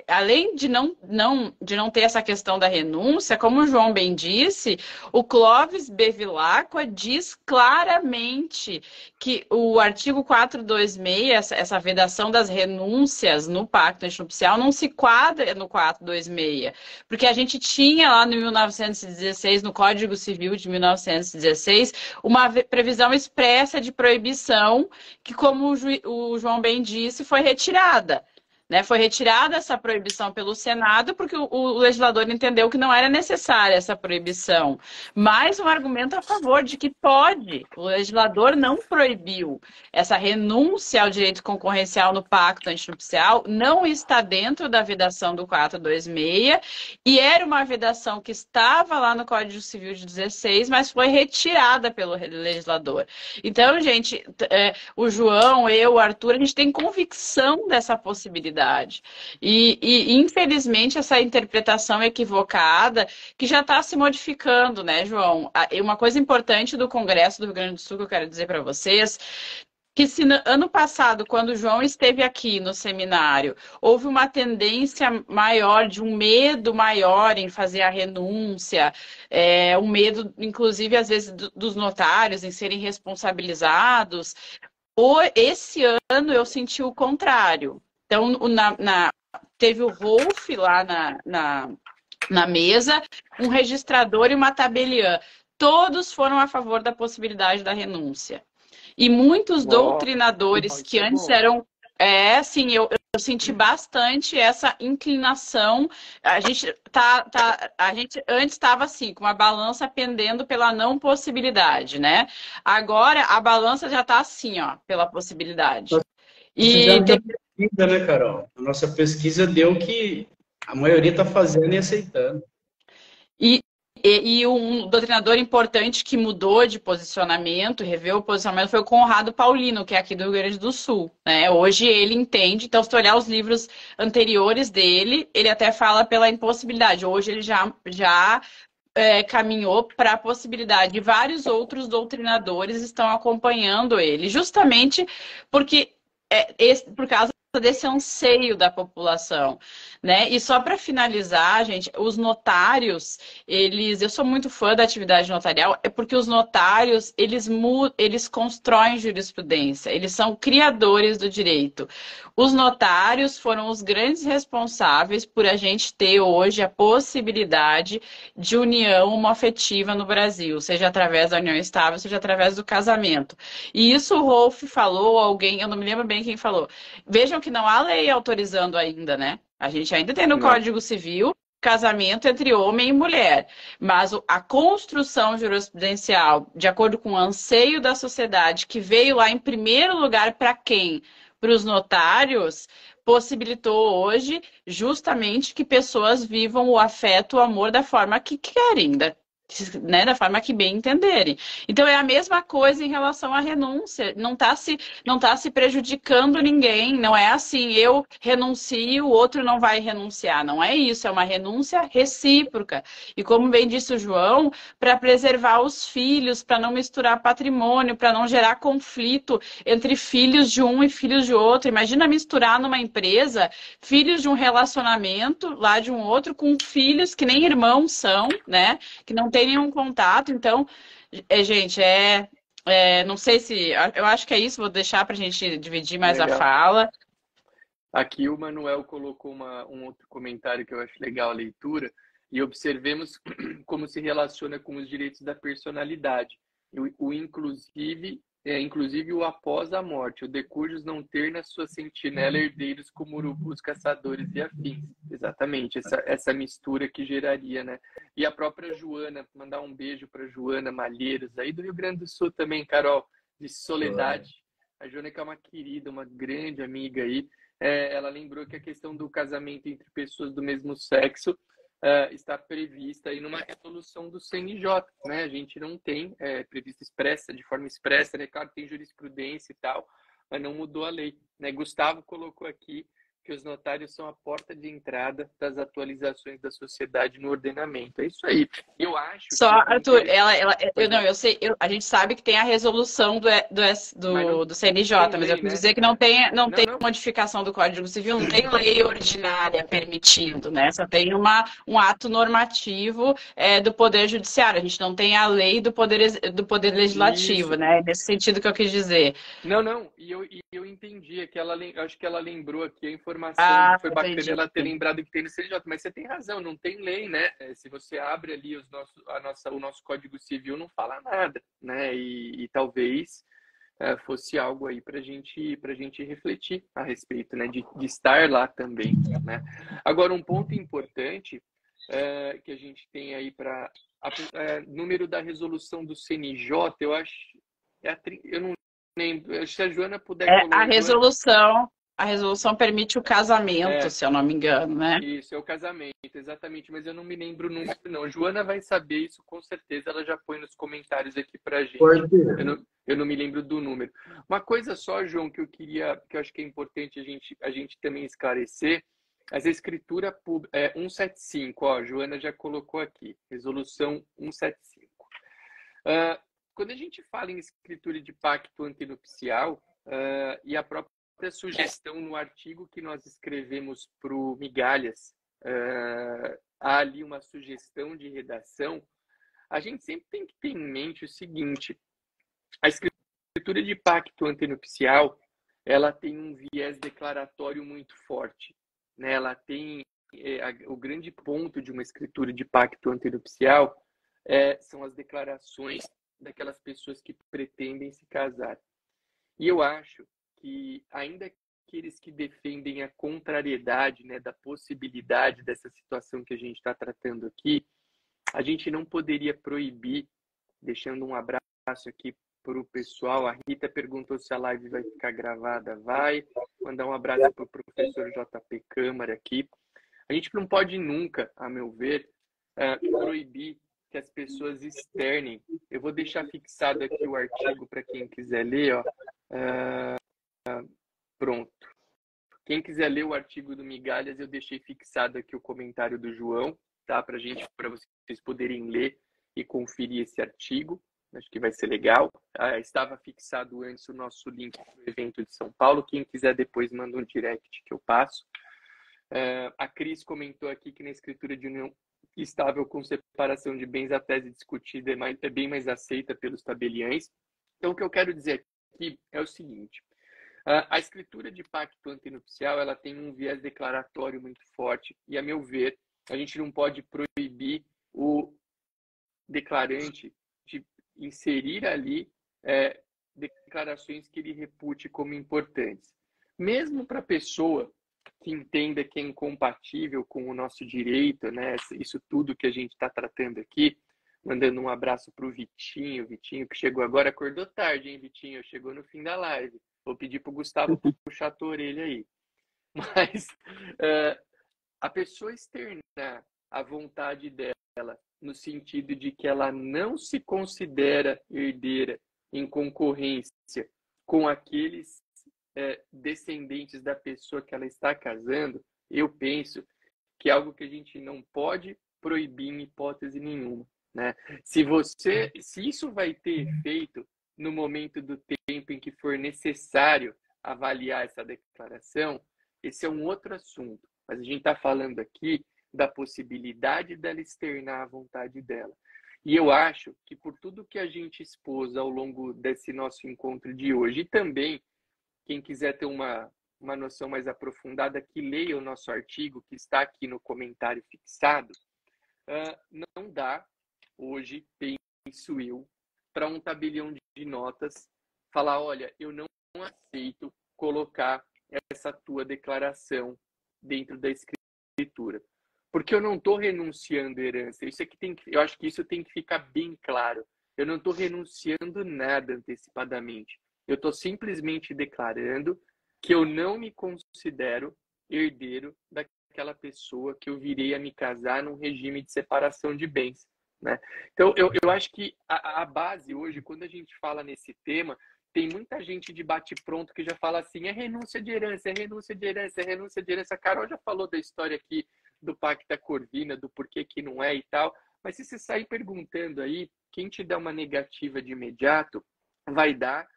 além de não ter essa questão da renúncia, como o João bem disse, o Clóvis Bevilacqua diz claramente que o artigo 426, essa vedação das renúncias no pacto antinupcial, não se quadra no 426, porque a gente tinha lá no 1916, no Código Civil de 1916, uma previsão expressa de proibição que, como o João bem disse, foi retirada. Né? Foi retirada essa proibição pelo Senado porque o legislador entendeu que não era necessária essa proibição. Mais um argumento a favor de que pode. O legislador não proibiu. Essa renúncia ao direito concorrencial no pacto antinupcial não está dentro da vedação do 426 e era uma vedação que estava lá no Código Civil de 16, mas foi retirada pelo legislador. Então, gente, o João, eu, o Arthur, a gente tem convicção dessa possibilidade. E, infelizmente, essa interpretação equivocada que já está se modificando, né, João? Uma coisa importante do Congresso do Rio Grande do Sul que eu quero dizer para vocês, que se ano passado, quando o João esteve aqui no seminário, houve uma tendência maior, de um medo maior em fazer a renúncia, um medo, inclusive, às vezes, dos notários em serem responsabilizados. esse ano eu senti o contrário. Então, teve o Rolf lá na mesa, um registrador e uma tabeliã. Todos foram a favor da possibilidade da renúncia. E muitos doutrinadores que antes eram... sim, eu senti bastante essa inclinação. A gente antes estava assim, com a balança pendendo pela não possibilidade, né? Agora a balança já está assim, ó, pela possibilidade. Fizemos a pesquisa, né, Carol? A nossa pesquisa deu que a maioria está fazendo e aceitando. E um doutrinador importante que mudou de posicionamento, reveu o posicionamento, foi o Conrado Paulino, que é aqui do Rio Grande do Sul, né? Hoje ele entende, então se tu olhar os livros anteriores dele, ele até fala pela impossibilidade. Hoje ele já caminhou para a possibilidade. E vários outros doutrinadores estão acompanhando ele, justamente porque por causa desse anseio da população, né? E só para finalizar, gente, os notários, eu sou muito fã da atividade notarial, é porque os notários, eles constroem jurisprudência, eles são criadores do direito. Os notários foram os grandes responsáveis por a gente ter hoje a possibilidade de união homoafetiva no Brasil, seja através da união estável, seja através do casamento. E isso o Rolf falou, alguém, eu não me lembro bem quem falou. Vejam que não há lei autorizando ainda, né? A gente ainda tem no Código Civil casamento entre homem e mulher, mas a construção jurisprudencial, de acordo com o anseio da sociedade, que veio lá em primeiro lugar para quem? Para os notários, possibilitou hoje justamente que pessoas vivam o afeto, o amor da forma que querem, né, da forma que bem entenderem. Então é a mesma coisa em relação à renúncia. Não tá se prejudicando ninguém. Não é assim, eu renuncio, o outro não vai renunciar. Não é isso, é uma renúncia recíproca. E como bem disse o João, para preservar os filhos, para não misturar patrimônio, para não gerar conflito entre filhos de um e filhos de outro. Imagina misturar numa empresa filhos de um relacionamento lá de um outro com filhos que nem irmãos são, né? Que não tem nenhum contato. Então, gente, não sei se... Eu acho que é isso, vou deixar para a gente dividir mais a fala. Aqui o Manuel colocou um outro comentário que eu acho legal a leitura, e observemos como se relaciona com os direitos da personalidade. Inclusive o após a morte, o de cujos não ter na sua sentinela herdeiros como urubus, caçadores e afins. Exatamente, essa mistura que geraria, né? E a própria Joana, mandar um beijo para Joana Malheiros, aí do Rio Grande do Sul também, Carol, de Soledade. A Joana que é uma querida, uma grande amiga aí. Ela lembrou que a questão do casamento entre pessoas do mesmo sexo está prevista aí numa resolução do CNJ, né? A gente não tem prevista de forma expressa, né? Claro, tem jurisprudência e tal, mas não mudou a lei, né? Gustavo colocou aqui que os notários são a porta de entrada das atualizações da sociedade no ordenamento. É isso aí. Eu acho só, Arthur, eu sei, a gente sabe que tem a resolução do CNJ, mas eu quis dizer que não tem modificação do Código Civil, não tem lei ordinária permitindo, né? Só tem um ato normativo do Poder Judiciário. A gente não tem a lei do Poder Legislativo, né? Nesse sentido que eu quis dizer. Não, e eu entendi, acho que ela lembrou aqui a informação, foi bacana ela ter lembrado que tem no CNJ, mas você tem razão, não tem lei, né? Se você abre ali o nosso Código Civil, não fala nada, né? E talvez fosse algo aí para gente refletir a respeito, né? De estar lá também, né? Agora, um ponto importante que a gente tem aí para número da resolução do CNJ, eu acho, eu não lembro, se a Joana puder colocar... A resolução permite o casamento, se eu não me engano, né? Isso, é o casamento, exatamente, mas eu não me lembro o número, não. Joana vai saber isso, com certeza, ela já põe nos comentários aqui pra gente. Eu não me lembro do número. Uma coisa só, João, que eu acho que é importante a gente também esclarecer, as escritura pública, 175, ó, a Joana já colocou aqui, resolução 175. Quando a gente fala em escritura de pacto antenupcial, e a própria sugestão no artigo que nós escrevemos para o Migalhas, há ali uma sugestão de redação, a gente sempre tem que ter em mente o seguinte: a escritura escritura de pacto antenupcial, ela tem um viés declaratório muito forte, né? Ela tem o grande ponto de uma escritura de pacto antenupcial são as declarações daquelas pessoas que pretendem se casar. E eu acho que, ainda aqueles que defendem a contrariedade, né, da possibilidade dessa situação que a gente está tratando aqui, a gente não poderia proibir, deixando um abraço aqui para o pessoal. A Rita perguntou se a live vai ficar gravada. Vai. Mandar um abraço para o professor JP Câmara aqui. A gente não pode nunca, a meu ver, proibir que as pessoas externem. Eu vou deixar fixado aqui o artigo para quem quiser ler. Ó. Pronto. Quem quiser ler o artigo do Migalhas, eu deixei fixado aqui o comentário do João, tá? Para vocês poderem ler e conferir esse artigo. Acho que vai ser legal. Estava fixado antes o nosso link para o evento de São Paulo. Quem quiser depois manda um direct que eu passo. A Cris comentou aqui que na escritura de união estável com separação de bens, a tese discutida é bem mais aceita pelos tabeliães. Então, o que eu quero dizer aqui é o seguinte. A escritura de pacto antenupcial, ela tem um viés declaratório muito forte e, a meu ver, a gente não pode proibir o declarante de inserir ali declarações que ele repute como importantes. Mesmo para a pessoa que entenda que é incompatível com o nosso direito, né? Isso tudo que a gente está tratando aqui, mandando um abraço para o Vitinho que chegou agora, acordou tarde, hein, Vitinho? Chegou no fim da live. Vou pedir para o Gustavo puxar a tua orelha aí. Mas a pessoa externar a vontade dela no sentido de que ela não se considera herdeira em concorrência com aqueles descendentes da pessoa que ela está casando, eu penso que é algo que a gente não pode proibir em hipótese nenhuma, né? Se isso vai ter efeito no momento do tempo em que for necessário avaliar essa declaração, esse é um outro assunto. Mas a gente está falando aqui da possibilidade dela externar a vontade dela. E eu acho que por tudo que a gente expôs ao longo desse nosso encontro de hoje, e também quem quiser ter uma noção mais aprofundada, que leia o nosso artigo, que está aqui no comentário fixado, não dá, hoje, penso eu, para um tabelião de notas falar, olha, eu não aceito colocar essa tua declaração dentro da escritura. Porque eu não estou renunciando à herança. Eu acho que isso tem que ficar bem claro. Eu não estou renunciando nada antecipadamente. Eu estou simplesmente declarando que eu não me considero herdeiro daquela pessoa que eu virei a me casar num regime de separação de bens, né? Então, eu acho que a base hoje, quando a gente fala nesse tema, tem muita gente de bate-pronto que já fala assim, é renúncia de herança, é renúncia de herança, é renúncia de herança. A Carol já falou da história aqui do Pacta Corvina, do porquê que não é e tal. Mas se você sair perguntando aí, quem te dá uma negativa de imediato, vai dar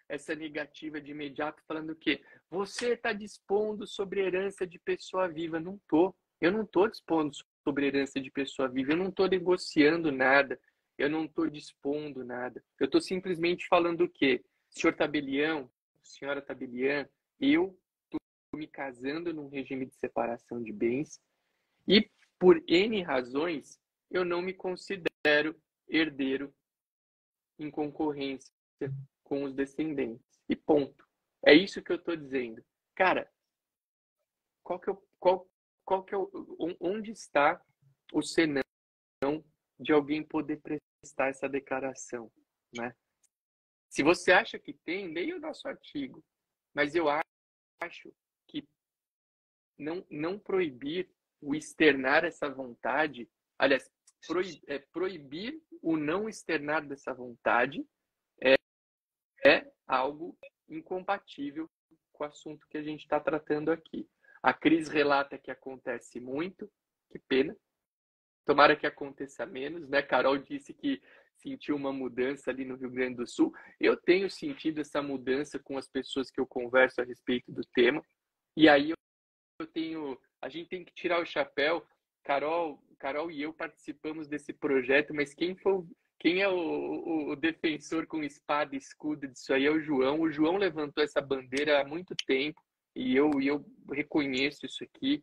essa negativa de imediato falando o quê? Você está dispondo sobre herança de pessoa viva. Não estou. Eu não estou dispondo sobre herança de pessoa viva. Eu não estou negociando nada. Eu não estou dispondo nada. Eu estou simplesmente falando o quê? Senhor tabelião, senhora tabeliã, eu estou me casando num regime de separação de bens e, por N razões, eu não me considero herdeiro em concorrência com os descendentes. E ponto. É isso que eu estou dizendo. Cara, onde está o senão de alguém poder prestar essa declaração, né? Se você acha que tem, leia o nosso artigo. Mas eu acho que não proibir o externar essa vontade, aliás, proibir o não externar dessa vontade é algo incompatível com o assunto que a gente está tratando aqui. A Cris relata que acontece muito, que pena. Tomara que aconteça menos, né? Carol disse que sentiu uma mudança ali no Rio Grande do Sul. Eu tenho sentido essa mudança com as pessoas que eu converso a respeito do tema. E aí a gente tem que tirar o chapéu. Carol e eu participamos desse projeto, mas quem Quem é o defensor com espada e escudo disso aí é o João. O João levantou essa bandeira há muito tempo e eu reconheço isso aqui,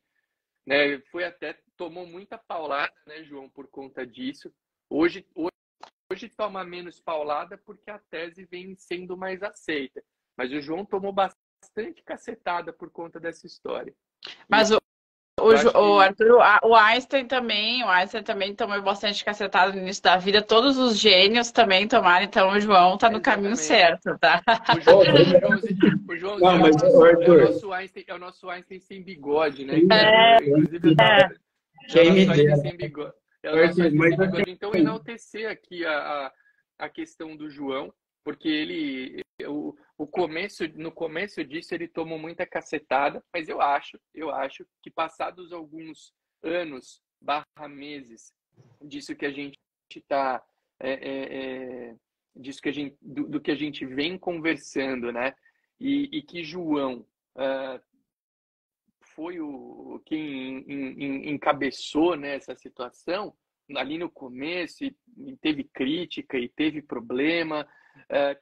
né? Tomou muita paulada, né, João, por conta disso. Hoje toma menos paulada porque a tese vem sendo mais aceita. Mas o João tomou bastante cacetada por conta dessa história. Mas Arthur, o Einstein também tomou bastante cacetada no início da vida. Todos os gênios também tomaram, então o João tá no caminho certo, tá? O João não, mas, é o nosso Einstein sem bigode, né? Quem me dera. Sem bigode. Então, enaltecer aqui a questão do João, porque no começo disso ele tomou muita cacetada, mas eu acho que passados alguns anos / meses disso que a gente está do que a gente vem conversando, né? E que João foi quem encabeçou, né, essa situação ali no começo, e teve crítica e teve problema.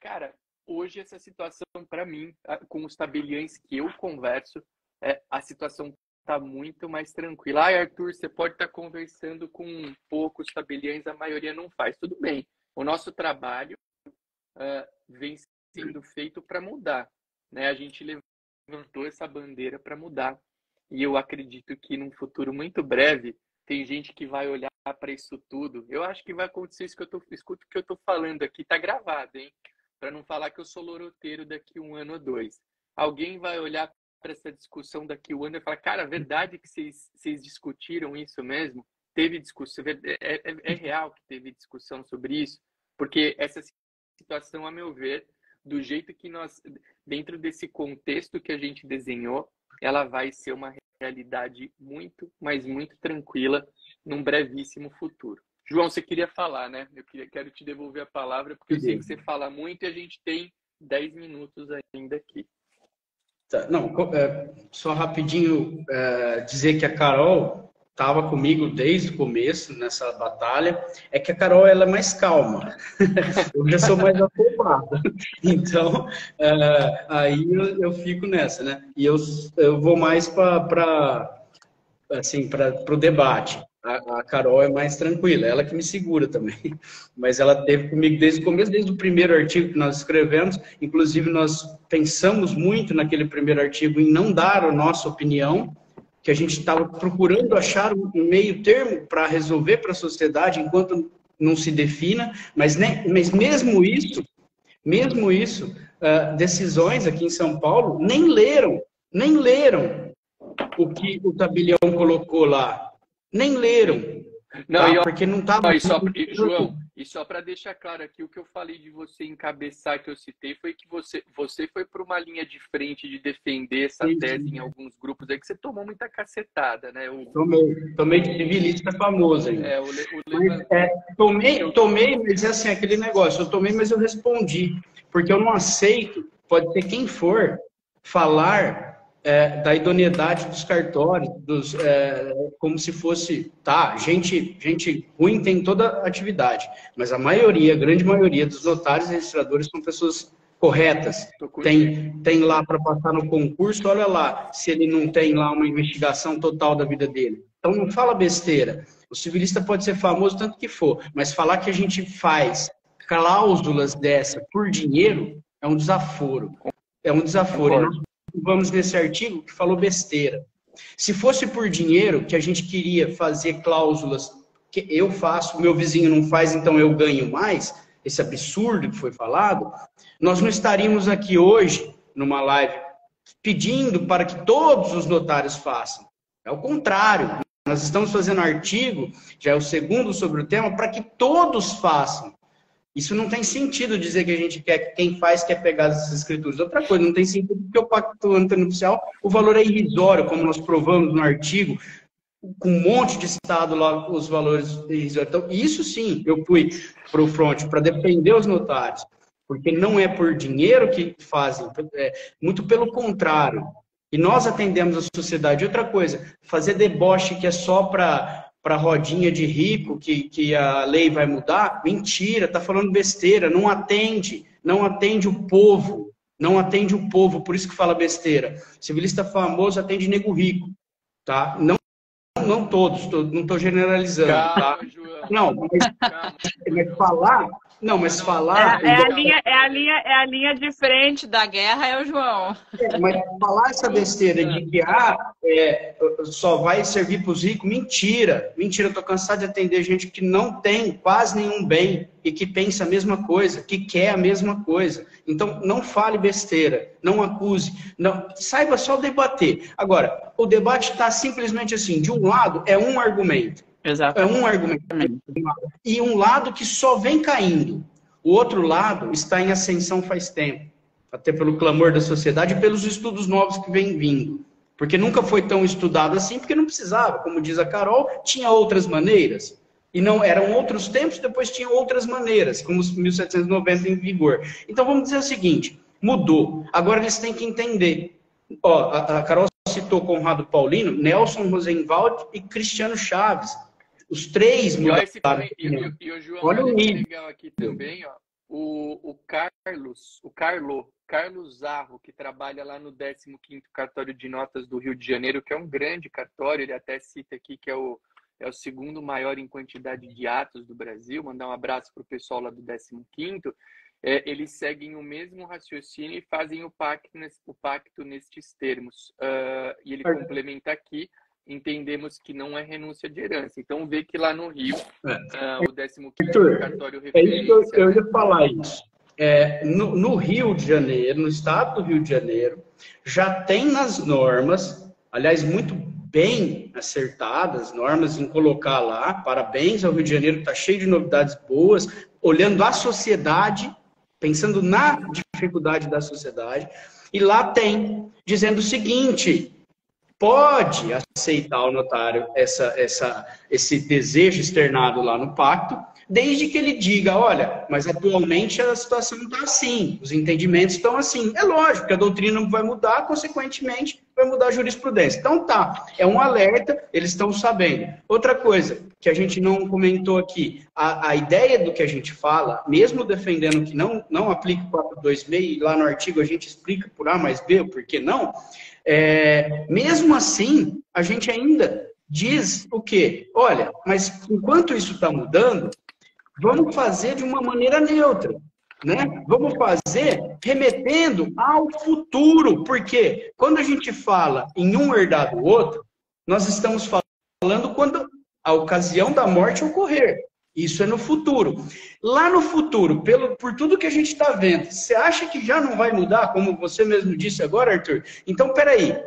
Cara, hoje essa situação, para mim, com os tabeliães que eu converso, a situação está muito mais tranquila. Arthur, você pode estar conversando com poucos tabeliães, a maioria não faz. Tudo bem, o nosso trabalho vem sendo feito para mudar, né? A gente levantou essa bandeira para mudar. E eu acredito que num futuro muito breve, tem gente que vai olhar para isso tudo. Eu acho que vai acontecer isso escuta o que eu estou falando aqui, tá gravado, hein? Para não falar que eu sou loroteiro daqui 1 ano ou 2. Alguém vai olhar para essa discussão daqui 1 ano e falar, cara, verdade que vocês discutiram isso mesmo? Teve discussão, é real que teve discussão sobre isso? Porque essa situação, a meu ver, do jeito que nós, dentro desse contexto que a gente desenhou, ela vai ser uma realidade muito, mas muito tranquila num brevíssimo futuro. João, você queria falar, né? Quero te devolver a palavra, porque eu sei que você fala muito e a gente tem 10 minutos ainda aqui. Tá, não, só rapidinho dizer que a Carol estava comigo desde o começo nessa batalha. É que a Carol ela é mais calma. Eu já sou mais afobado. Então, aí eu fico nessa, né? E eu vou mais para o debate. A Carol é mais tranquila, ela que me segura também. Mas ela esteve comigo desde o começo, desde o primeiro artigo que nós escrevemos. Inclusive, nós pensamos muito naquele primeiro artigo em não dar a nossa opinião, que a gente estava procurando achar um meio termo para resolver para a sociedade enquanto não se defina, mas mesmo isso, decisões aqui em São Paulo nem leram o que o tabelião colocou lá, nem leram. Não, tá? Porque não estava... João, e só para deixar claro aqui, o que eu falei de você encabeçar, que eu citei, foi que você foi para uma linha de frente de defender essa tese em alguns grupos aí, que você tomou muita cacetada, né? Tomei de civilista famoso aí. Tomei, mas é assim, aquele negócio, eu tomei, mas eu respondi, porque eu não aceito, pode ser quem for, falar da idoneidade dos cartórios, como se fosse, gente ruim tem toda atividade, mas a grande maioria dos notários e registradores são pessoas corretas, tem lá para passar no concurso, olha lá, se ele não tem lá uma investigação total da vida dele. Então não fala besteira, o civilista pode ser famoso tanto que for, mas falar que a gente faz cláusulas dessa por dinheiro é um desaforo. Vamos nesse artigo que falou besteira. Se fosse por dinheiro, que a gente queria fazer cláusulas que eu faço, meu vizinho não faz, então eu ganho mais, esse absurdo que foi falado, nós não estaríamos aqui hoje, numa live, pedindo para que todos os notários façam. É o contrário. Nós estamos fazendo artigo, já é o segundo sobre o tema, para que todos façam. Isso não tem sentido dizer que a gente quer que quem faz quer pegar essas escrituras. Outra coisa, não tem sentido porque o pacto antenupcial, o valor é irrisório, como nós provamos no artigo, com um monte de estado lá, os valores irrisórios. Então, isso sim, eu fui para o front, para defender os notários, porque não é por dinheiro que fazem, muito pelo contrário. E nós atendemos a sociedade. Outra coisa, fazer deboche que é só para para rodinha de rico que a lei vai mudar, mentira, está falando besteira, não atende o povo, não atende o povo, por isso que fala besteira. Civilista famoso atende nego rico, tá? Não todos, não estou generalizando, Calma, tá? João. Não, mas falar... Não, mas falar... É a linha de frente da guerra, é o João. Mas falar essa besteira de que só vai servir para os ricos, mentira. Mentira, eu estou cansado de atender gente que não tem quase nenhum bem e que pensa a mesma coisa, que quer a mesma coisa. Então, não fale besteira, não acuse, não, saiba só debater. Agora, o debate está simplesmente assim, de um lado é um argumento. Exato. É um argumento. E um lado que só vem caindo. O outro lado está em ascensão faz tempo. Até pelo clamor da sociedade e pelos estudos novos que vêm vindo. Porque nunca foi tão estudado assim, porque não precisava. Como diz a Carol, tinha outras maneiras. E não eram outros tempos, depois tinha outras maneiras, como os 1790 em vigor. Então vamos dizer o seguinte, mudou. Agora eles têm que entender. Ó, a Carol citou Conrado Paulino, Nelson Rosenwald e Cristiano Chaves. Os três mudaram. E o João, olha o nível. Legal aqui também, ó, o Carlos Zarro, que trabalha lá no 15º Cartório de Notas do Rio de Janeiro, que é um grande cartório, ele até cita aqui que é o segundo maior em quantidade de atos do Brasil. Mandar um abraço para o pessoal lá do 15º. Eles seguem o mesmo raciocínio e fazem o pacto nestes termos. E ele complementa aqui, entendemos que não é renúncia de herança. Então, vê que lá no Rio, o 15º cartório referência... Eu ia falar isso. No Rio de Janeiro, no estado do Rio de Janeiro, já tem nas normas, aliás, muito bem acertadas, normas em colocar lá, parabéns ao Rio de Janeiro, está cheio de novidades boas, olhando a sociedade, pensando na dificuldade da sociedade, e lá tem, dizendo o seguinte... Pode aceitar o notário esse desejo externado lá no pacto, desde que ele diga, olha, mas atualmente a situação está assim, os entendimentos estão assim. É lógico que a doutrina vai mudar, consequentemente vai mudar a jurisprudência. Então tá, é um alerta, eles estão sabendo. Outra coisa que a gente não comentou aqui, a ideia do que a gente fala, mesmo defendendo que não aplica o 426, lá no artigo a gente explica por A mais B, o porquê não, mesmo assim, a gente ainda diz o quê? Olha, mas enquanto isso está mudando, vamos fazer de uma maneira neutra, né? Vamos fazer remetendo ao futuro, porque quando a gente fala em um herdar do outro, nós estamos falando quando a ocasião da morte ocorrer. Isso é no futuro. Lá no futuro, por tudo que a gente está vendo, você acha que já não vai mudar, como você mesmo disse agora, Arthur? Então, peraí.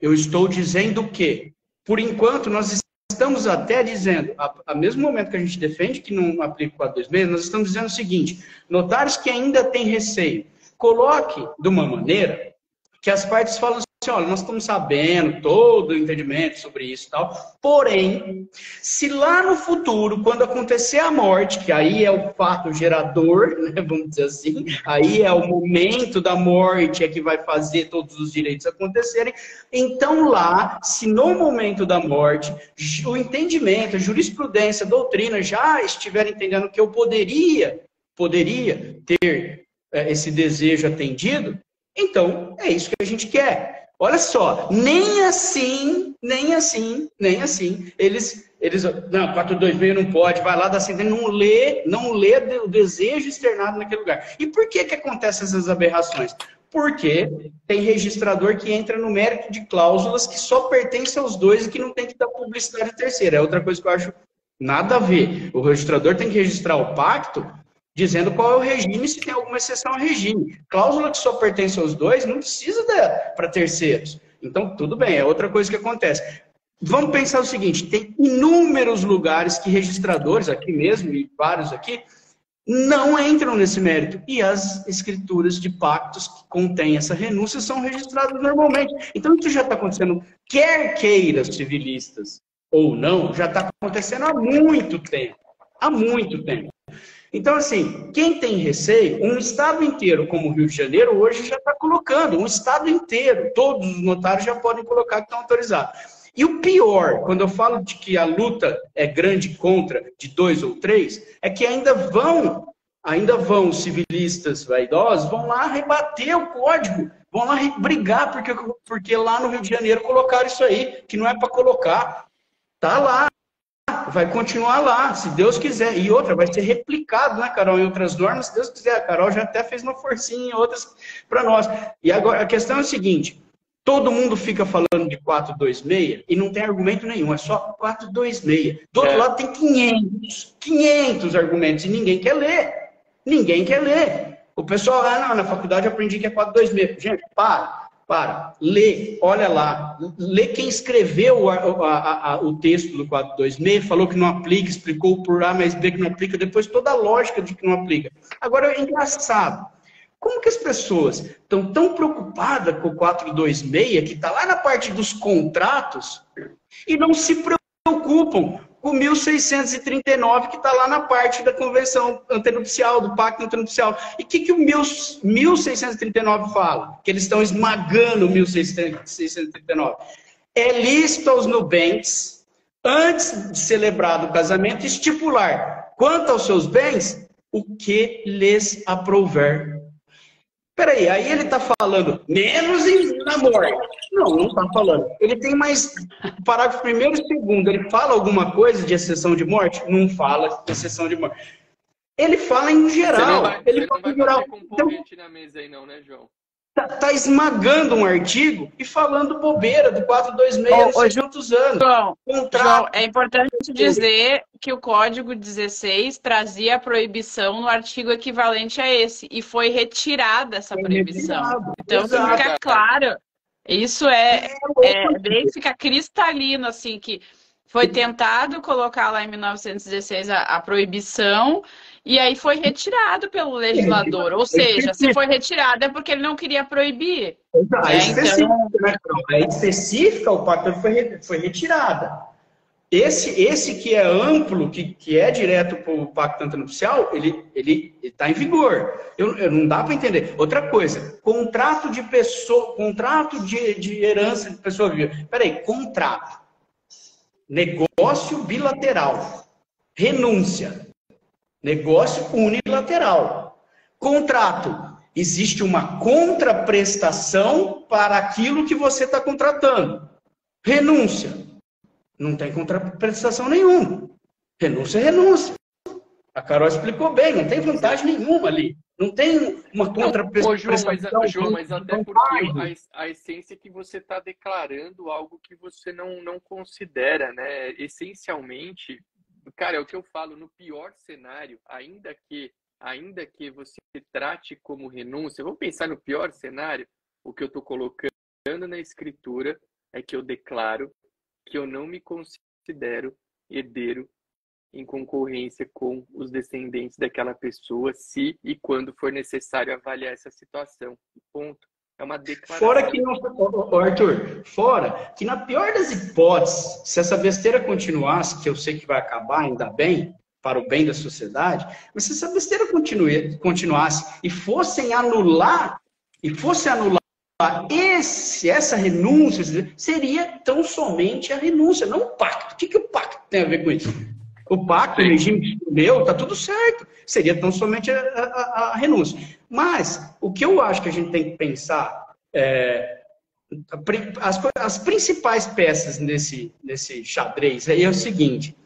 Eu estou dizendo que, por enquanto, nós estamos até dizendo, ao mesmo momento que a gente defende que não aplica o 426, nós estamos dizendo o seguinte, notários que ainda têm receio, coloque de uma maneira que as partes falam assim, olha, nós estamos sabendo todo o entendimento sobre isso e tal, porém, se lá no futuro, quando acontecer a morte, que aí é o fato gerador, né, vamos dizer assim, aí é o momento da morte que vai fazer todos os direitos acontecerem, então lá, se no momento da morte, o entendimento, a jurisprudência, a doutrina já estiver entendendo que eu poderia ter esse desejo atendido, então é isso que a gente quer. Olha só, nem assim, eles não, 426 não pode, vai lá, dá sentença, não lê o desejo externado naquele lugar. E por que acontecem essas aberrações? Porque tem registrador que entra no mérito de cláusulas que só pertencem aos dois e que não tem que dar publicidade terceira. É outra coisa que eu acho nada a ver. O registrador tem que registrar o pacto dizendo qual é o regime, se tem alguma exceção ao regime. Cláusula que só pertence aos dois não precisa para terceiros. Então, tudo bem, é outra coisa que acontece. Vamos pensar o seguinte, tem inúmeros lugares que registradores, aqui mesmo, e vários aqui, não entram nesse mérito. E as escrituras de pactos que contêm essa renúncia são registradas normalmente. Então, isso já está acontecendo, quer queira civilistas ou não, já está acontecendo há muito tempo. Há muito tempo. Então, assim, quem tem receio, um estado inteiro como o Rio de Janeiro, hoje já está colocando, um estado inteiro, todos os notários já podem colocar que estão autorizados. E o pior, quando eu falo de que a luta é grande contra de 2 ou 3, é que ainda vão civilistas vaidosos, vão lá rebater o código, vão lá brigar, porque lá no Rio de Janeiro colocaram isso aí, que não é para colocar. Tá lá, vai continuar lá, se Deus quiser. E outra, vai ser replicado, né, Carol, em outras normas, se Deus quiser. A Carol já até fez uma forcinha em outras para nós. E agora, a questão é a seguinte, todo mundo fica falando de 426 e não tem argumento nenhum, é só 426. Do outro lado tem 500 argumentos e ninguém quer ler. Ninguém quer ler. O pessoal, não, na faculdade eu aprendi que é 426. Gente, para. Lê, olha lá. Lê quem escreveu o texto do 426, falou que não aplica, explicou por A mais B que não aplica, depois toda a lógica de que não aplica. Agora, é engraçado. Como que as pessoas estão tão preocupadas com o 426, que está lá na parte dos contratos, e não se preocupam com o 1639, que está lá na parte da convenção antenupcial, do pacto antenupcial. E o que o 1639 fala? Que eles estão esmagando o 1639. É lícito aos nubentes, antes de celebrado o casamento, estipular, quanto aos seus bens, o que lhes aprouver. Peraí, aí ele está falando menos na morte. Não está falando. Ele tem mais parágrafo primeiro e segundo. Ele fala alguma coisa de exceção de morte? Não fala de exceção de morte. Ele fala em geral. Ele fala em geral. Então, na mesa aí não, né, João? Tá esmagando um artigo e falando bobeira do 426 não sei quantos anos. João, é importante dizer que o Código 16 trazia a proibição no artigo equivalente a esse, e foi retirada essa proibição. Então, fica claro, isso fica cristalino, assim, que foi tentado colocar lá em 1916 a proibição, e aí foi retirado pelo legislador. Ou seja, se foi retirado é porque ele não queria proibir. É específica, o pacto foi retirada. Esse que é amplo, que é direto para o pacto antenupcial, ele está em vigor. Não dá para entender. Outra coisa, contrato de herança de pessoa viva. Peraí, contrato. Negócio bilateral. Renúncia. Negócio unilateral. Contrato. Existe uma contraprestação para aquilo que você está contratando. Renúncia. Não tem contraprestação nenhuma. Renúncia é renúncia. A Carol explicou bem, não tem vantagem nenhuma ali. Não tem uma contraprestação. João, mas até porque a essência é que você está declarando algo que você não considera, né? Essencialmente, cara, é o que eu falo, no pior cenário, ainda que você trate como renúncia, vamos pensar no pior cenário, o que eu estou colocando na escritura é que eu declaro que eu não me considero herdeiro em concorrência com os descendentes daquela pessoa, se e quando for necessário avaliar essa situação. Ponto. É uma declaração. Fora que na pior das hipóteses, se essa besteira continuasse, que eu sei que vai acabar, ainda bem, para o bem da sociedade, mas se essa besteira continuasse e fossem anular essa renúncia, seria tão somente a renúncia, não o pacto. O que o pacto tem a ver com isso? O pacto, o regime meu, tá tudo certo. Seria tão somente a renúncia. Mas o que eu acho que a gente tem que pensar as principais peças nesse xadrez é o seguinte: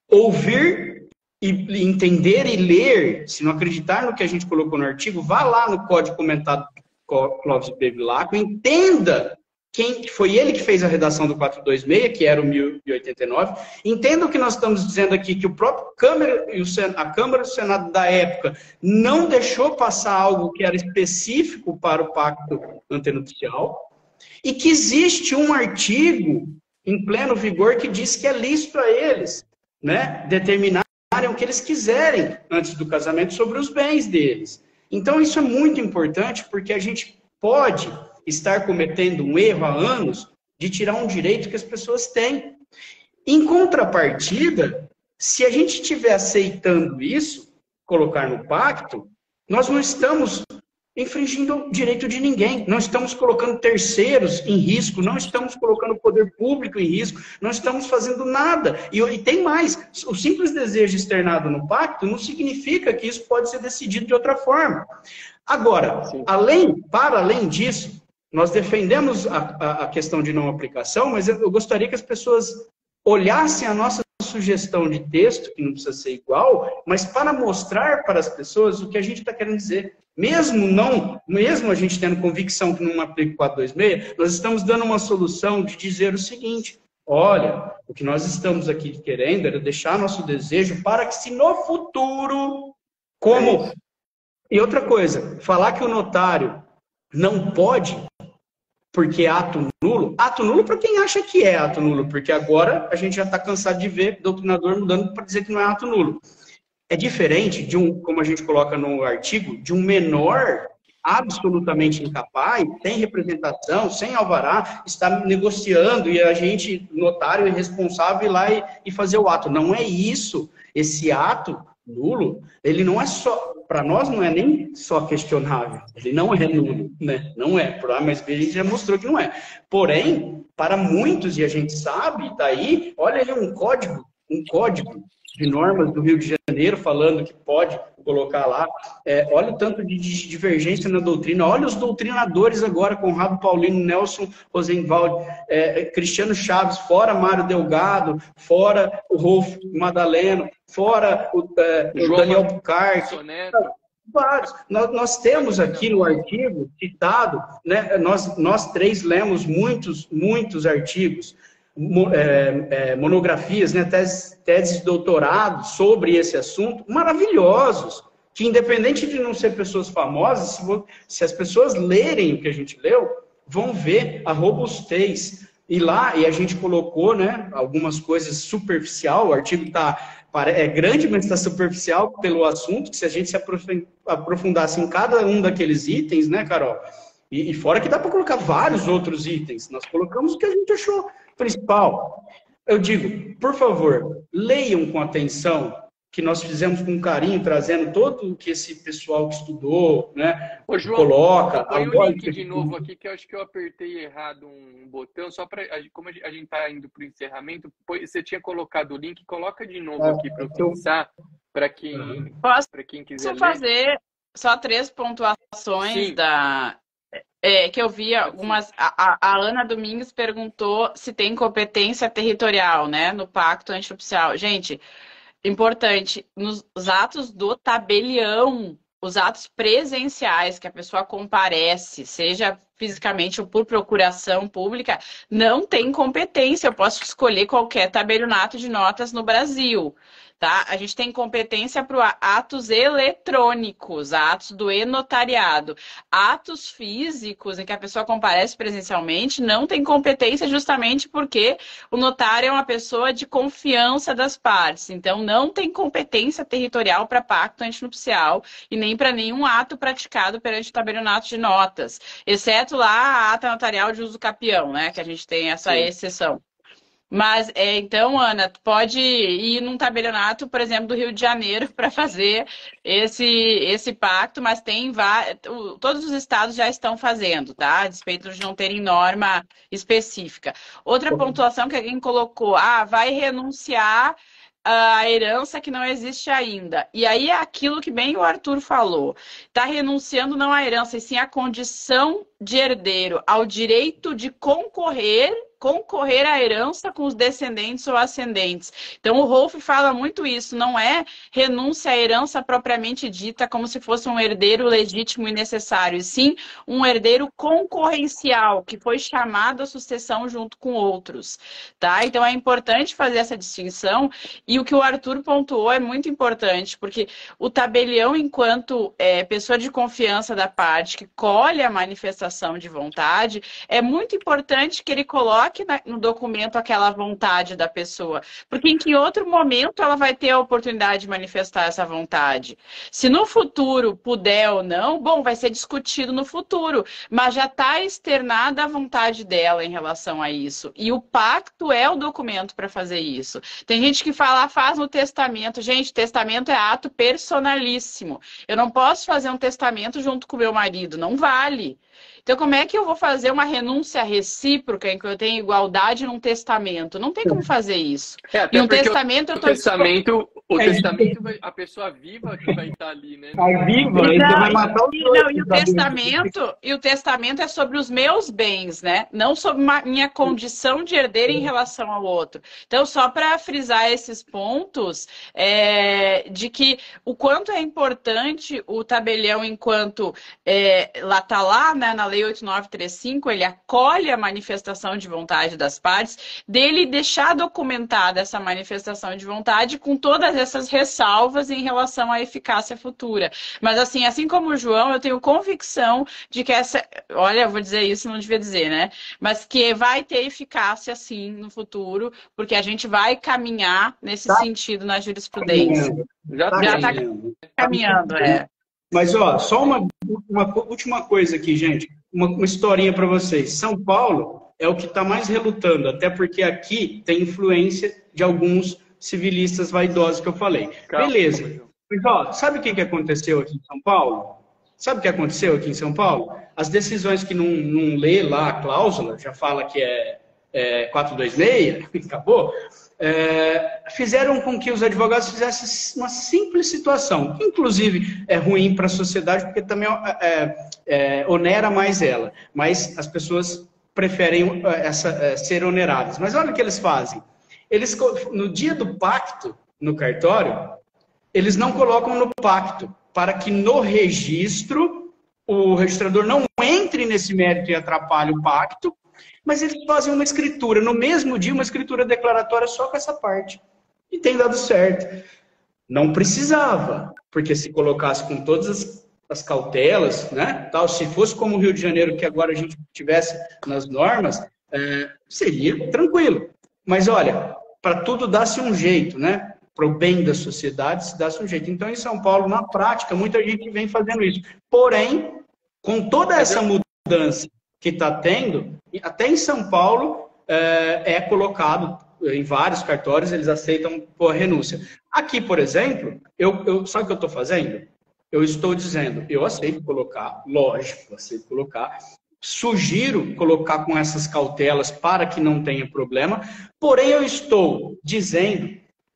ouvir e entender e ler, se não acreditar no que a gente colocou no artigo, vá lá no código comentado Clóvis Bevilacqua, entenda quem foi ele que fez a redação do 426, que era o 1089, entenda o que nós estamos dizendo aqui, que o próprio Câmara e a Câmara e o Senado da época não deixou passar algo que era específico para o pacto antenupcial, e que existe um artigo em pleno vigor que diz que é lícito a eles, né, determinarem o que eles quiserem antes do casamento sobre os bens deles. Então, isso é muito importante, porque a gente pode estar cometendo um erro há anos de tirar um direito que as pessoas têm. Em contrapartida, se a gente estiver aceitando isso, colocar no pacto, nós não estamos infringindo o direito de ninguém. Não estamos colocando terceiros em risco, não estamos colocando o poder público em risco, não estamos fazendo nada. E tem mais, o simples desejo externado no pacto não significa que isso pode ser decidido de outra forma. Agora, para além disso, nós defendemos a questão de não aplicação, mas eu gostaria que as pessoas olhassem a nossa sugestão de texto, que não precisa ser igual, mas para mostrar para as pessoas o que a gente está querendo dizer. Mesmo a gente tendo convicção que não aplica o 426, nós estamos dando uma solução de dizer o seguinte: olha, o que nós estamos aqui querendo era deixar nosso desejo para que, se no futuro, como... E outra coisa, falar que o notário não pode, porque é ato nulo para quem acha que é ato nulo, porque agora a gente já está cansado de ver doutrinador mudando para dizer que não é ato nulo. É diferente de como a gente coloca no artigo, de um menor absolutamente incapaz, sem representação, sem alvará, está negociando e a gente, notário, é responsável ir lá e fazer o ato. Não é isso. Esse ato nulo, ele não é só, para nós não é nem só questionável, ele não é nulo, né? Não é, por A mais B a gente já mostrou que não é. Porém, para muitos, e a gente sabe, daí, olha aí um código de normas do Rio de Janeiro falando que pode colocar lá. Olha o tanto de divergência na doutrina. Olha os doutrinadores agora, Conrado Paulino, Nelson Rosenwald, Cristiano Chaves, fora Mário Delgado, fora o Rolf Madaleno, fora o Daniel Bucarque. Vários. Nós temos aqui no artigo citado, né, nós três lemos muitos artigos, monografias, né, teses de doutorado sobre esse assunto, maravilhosos, que independente de não ser pessoas famosas, se as pessoas lerem o que a gente leu, vão ver a robustez. E lá, e a gente colocou, né, algumas coisas superficial, o artigo é grande, mas está superficial pelo assunto, que se a gente se aprofundasse em cada um daqueles itens, né, Carol? E fora que dá para colocar vários outros itens, nós colocamos o que a gente achou principal. Eu digo, por favor, leiam com atenção, que nós fizemos com carinho, trazendo todo o que esse pessoal que estudou, né, Ô, João, coloca. Põe o link de novo aqui, que eu acho que eu apertei errado um botão, só para, como a gente está indo para o encerramento, você tinha colocado o link, coloca de novo aqui para eu fixar, para quem quiser ler. Fazer só 3 pontuações que eu vi algumas. A Ana Domingues perguntou se tem competência territorial, né, no pacto antinupcial. Gente, importante, nos atos do tabelião, os atos presenciais que a pessoa comparece, seja fisicamente ou por procuração pública, não tem competência. Eu posso escolher qualquer tabelionato de notas no Brasil. Tá? A gente tem competência para atos eletrônicos, atos do e-notariado. Atos físicos em que a pessoa comparece presencialmente não tem competência justamente porque o notário é uma pessoa de confiança das partes. Então, não tem competência territorial para pacto antinupcial e nem para nenhum ato praticado perante o tabelionato de notas, exceto lá a ata notarial de uso capião, né? Que a gente tem essa exceção. Mas, então, Ana, tu pode ir num tabelionato, por exemplo, do Rio de Janeiro para fazer esse pacto, mas todos os estados já estão fazendo, tá? A despeito de não terem norma específica. Outra pontuação que alguém colocou, vai renunciar a herança que não existe ainda. E aí é aquilo que bem o Arthur falou. Está renunciando não à herança, e sim à condição de herdeiro, ao direito de concorrer à herança com os descendentes ou ascendentes. Então, o Rolf fala muito isso, não é renúncia à herança propriamente dita como se fosse um herdeiro legítimo e necessário, e sim um herdeiro concorrencial, que foi chamado à sucessão junto com outros. Tá? Então, é importante fazer essa distinção, e o que o Arthur pontuou é muito importante, porque o tabelião, enquanto pessoa de confiança da parte que colhe a manifestação manifestação de vontade, é muito importante que ele coloque no documento aquela vontade da pessoa, porque em que outro momento ela vai ter a oportunidade de manifestar essa vontade. Se no futuro puder ou não, bom, vai ser discutido no futuro, mas já está externada a vontade dela em relação a isso. E o pacto é o documento para fazer isso. Tem gente que fala, faz no testamento. Gente, testamento é ato personalíssimo. Eu não posso fazer um testamento junto com meu marido, não vale. Então, como é que eu vou fazer uma renúncia recíproca em que eu tenho igualdade num testamento? Não tem como fazer isso. Até e um porque testamento, o testamento, a pessoa viva que vai estar ali, né? A viva, e vai matar os dois. Não, e o testamento é sobre os meus bens, né? Não sobre minha condição de herdeiro em relação ao outro. Então, só para frisar esses pontos, de que o quanto é importante o tabelião enquanto lá está lá, né, na Lei 8935, ele acolhe a manifestação de vontade das partes, dele deixar documentada essa manifestação de vontade com todas essas ressalvas em relação à eficácia futura. Mas assim como o João, eu tenho convicção de que olha, eu vou dizer isso, não devia dizer, né? Mas que vai ter eficácia sim no futuro, porque a gente vai caminhar nesse sentido na jurisprudência. Já está caminhando, Mas, ó, só uma última coisa aqui, gente. Uma historinha para vocês. São Paulo é o que está mais relutando, até porque aqui tem influência de alguns civilistas vaidosos que eu falei. Beleza. Mas, ó, sabe o que aconteceu aqui em São Paulo? Sabe o que aconteceu aqui em São Paulo? As decisões que não lê lá a cláusula, já fala que é 426, acabou, fizeram com que os advogados fizessem uma simples situação, que inclusive é ruim para a sociedade, porque também onera mais ela, mas as pessoas preferem ser oneradas. Mas olha o que eles fazem. Eles, no dia do pacto, no cartório, eles não colocam no pacto, para que no registro o registrador não entre nesse mérito e atrapalhe o pacto, mas eles fazem uma escritura, no mesmo dia, uma escritura declaratória só com essa parte. E tem dado certo. Não precisava, porque se colocasse com todas as cautelas, né, tal, se fosse como o Rio de Janeiro, que agora a gente tivesse nas normas, seria tranquilo. Mas olha, para tudo dá-se um jeito, né? Para o bem da sociedade, se dá-se um jeito. Então, em São Paulo, na prática, muita gente vem fazendo isso. Porém, com toda essa mudança que está tendo, até em São Paulo é colocado, em vários cartórios, eles aceitam por renúncia. Aqui, por exemplo, sabe o que eu estou fazendo? Eu estou dizendo, eu aceito colocar, lógico, aceito colocar, sugiro colocar com essas cautelas para que não tenha problema, porém eu estou dizendo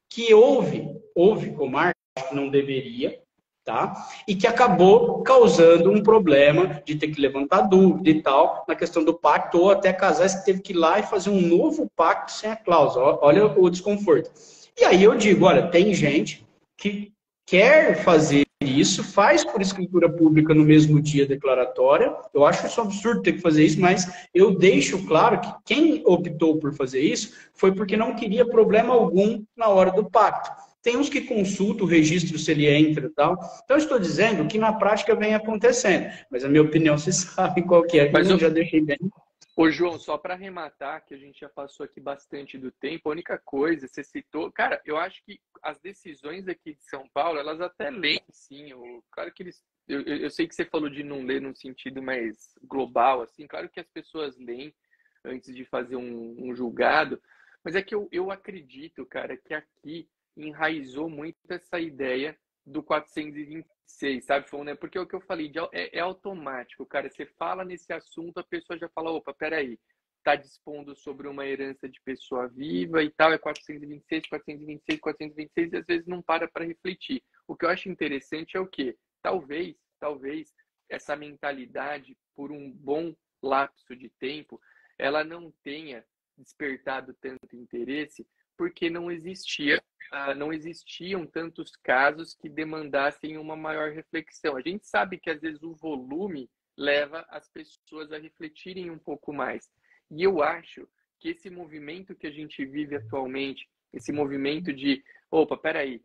que houve comarca que não deveria, tá? E que acabou causando um problema de ter que levantar dúvida e tal, na questão do pacto, ou até casais que teve que ir lá e fazer um novo pacto sem a cláusula. Olha o desconforto. E aí eu digo, olha, tem gente que quer fazer isso, faz por escritura pública no mesmo dia declaratória. Eu acho isso um absurdo ter que fazer isso, mas eu deixo claro que quem optou por fazer isso foi porque não queria problema algum na hora do pacto. Tem uns que consultam o registro se ele entra e tal. Então, eu estou dizendo que na prática vem acontecendo. Mas a minha opinião, vocês sabem qual que é, que eu já deixei bem. Ô, João, só para arrematar, que a gente já passou aqui bastante do tempo, a única coisa, você citou... Cara, eu acho que as decisões aqui de São Paulo, elas até leem, sim. Claro que eles... Eu sei que você falou de não ler num sentido mais global, assim. Claro que as pessoas leem antes de fazer um julgado. Mas é que eu acredito, cara, que aqui enraizou muito essa ideia do 426, sabe? Porque é o que eu falei, é automático, cara. Você fala nesse assunto, a pessoa já fala, opa, peraí, tá dispondo sobre uma herança de pessoa viva e tal, é 426, 426, 426, e às vezes não para refletir. O que eu acho interessante é o quê? Talvez essa mentalidade, por um bom lapso de tempo, ela não tenha despertado tanto interesse, porque não existiam tantos casos que demandassem uma maior reflexão. A gente sabe que às vezes o volume leva as pessoas a refletirem um pouco mais. E eu acho que esse movimento que a gente vive atualmente, esse movimento de, opa, peraí,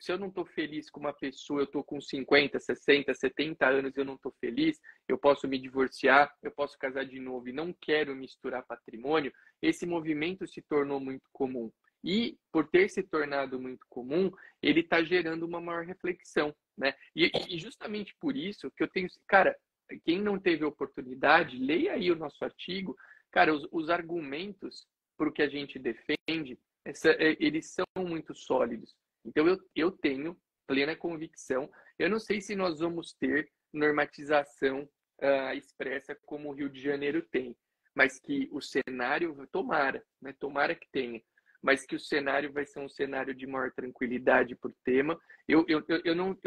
Se eu não estou feliz com uma pessoa, eu estou com 50, 60, 70 anos, eu não estou feliz, eu posso me divorciar, eu posso casar de novo e não quero misturar patrimônio, esse movimento se tornou muito comum. E, por ter se tornado muito comum, ele está gerando uma maior reflexão, né? E justamente por isso que eu tenho... Cara, quem não teve oportunidade, leia aí o nosso artigo. Cara, os argumentos para o que a gente defende, eles são muito sólidos. Então, eu tenho plena convicção. Eu não sei se nós vamos ter normatização expressa como o Rio de Janeiro tem, mas que o cenário, tomara, né? Tomara que tenha, mas que o cenário vai ser um cenário de maior tranquilidade por tema. Eu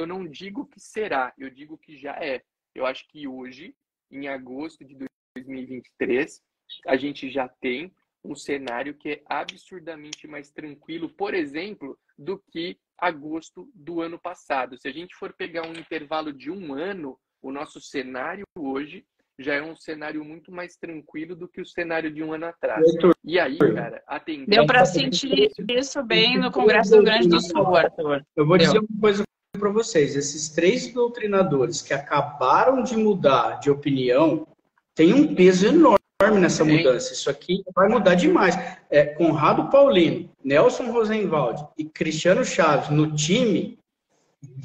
não digo que será, eu digo que já é. Eu acho que hoje, em agosto de 2023, a gente já tem um cenário que é absurdamente mais tranquilo, por exemplo, do que agosto do ano passado. Se a gente for pegar um intervalo de um ano, o nosso cenário hoje já é um cenário muito mais tranquilo do que o cenário de um ano atrás. E aí, cara, a tendência... Deu para sentir isso bem no Congresso do Rio Grande do Sul, Arthur. Eu vou dizer uma coisa para vocês. Esses 3 doutrinadores que acabaram de mudar de opinião têm um peso enorme nessa mudança. Isso aqui vai mudar demais. Conrado Paulino, Nelson Rosenwald e Cristiano Chaves no time,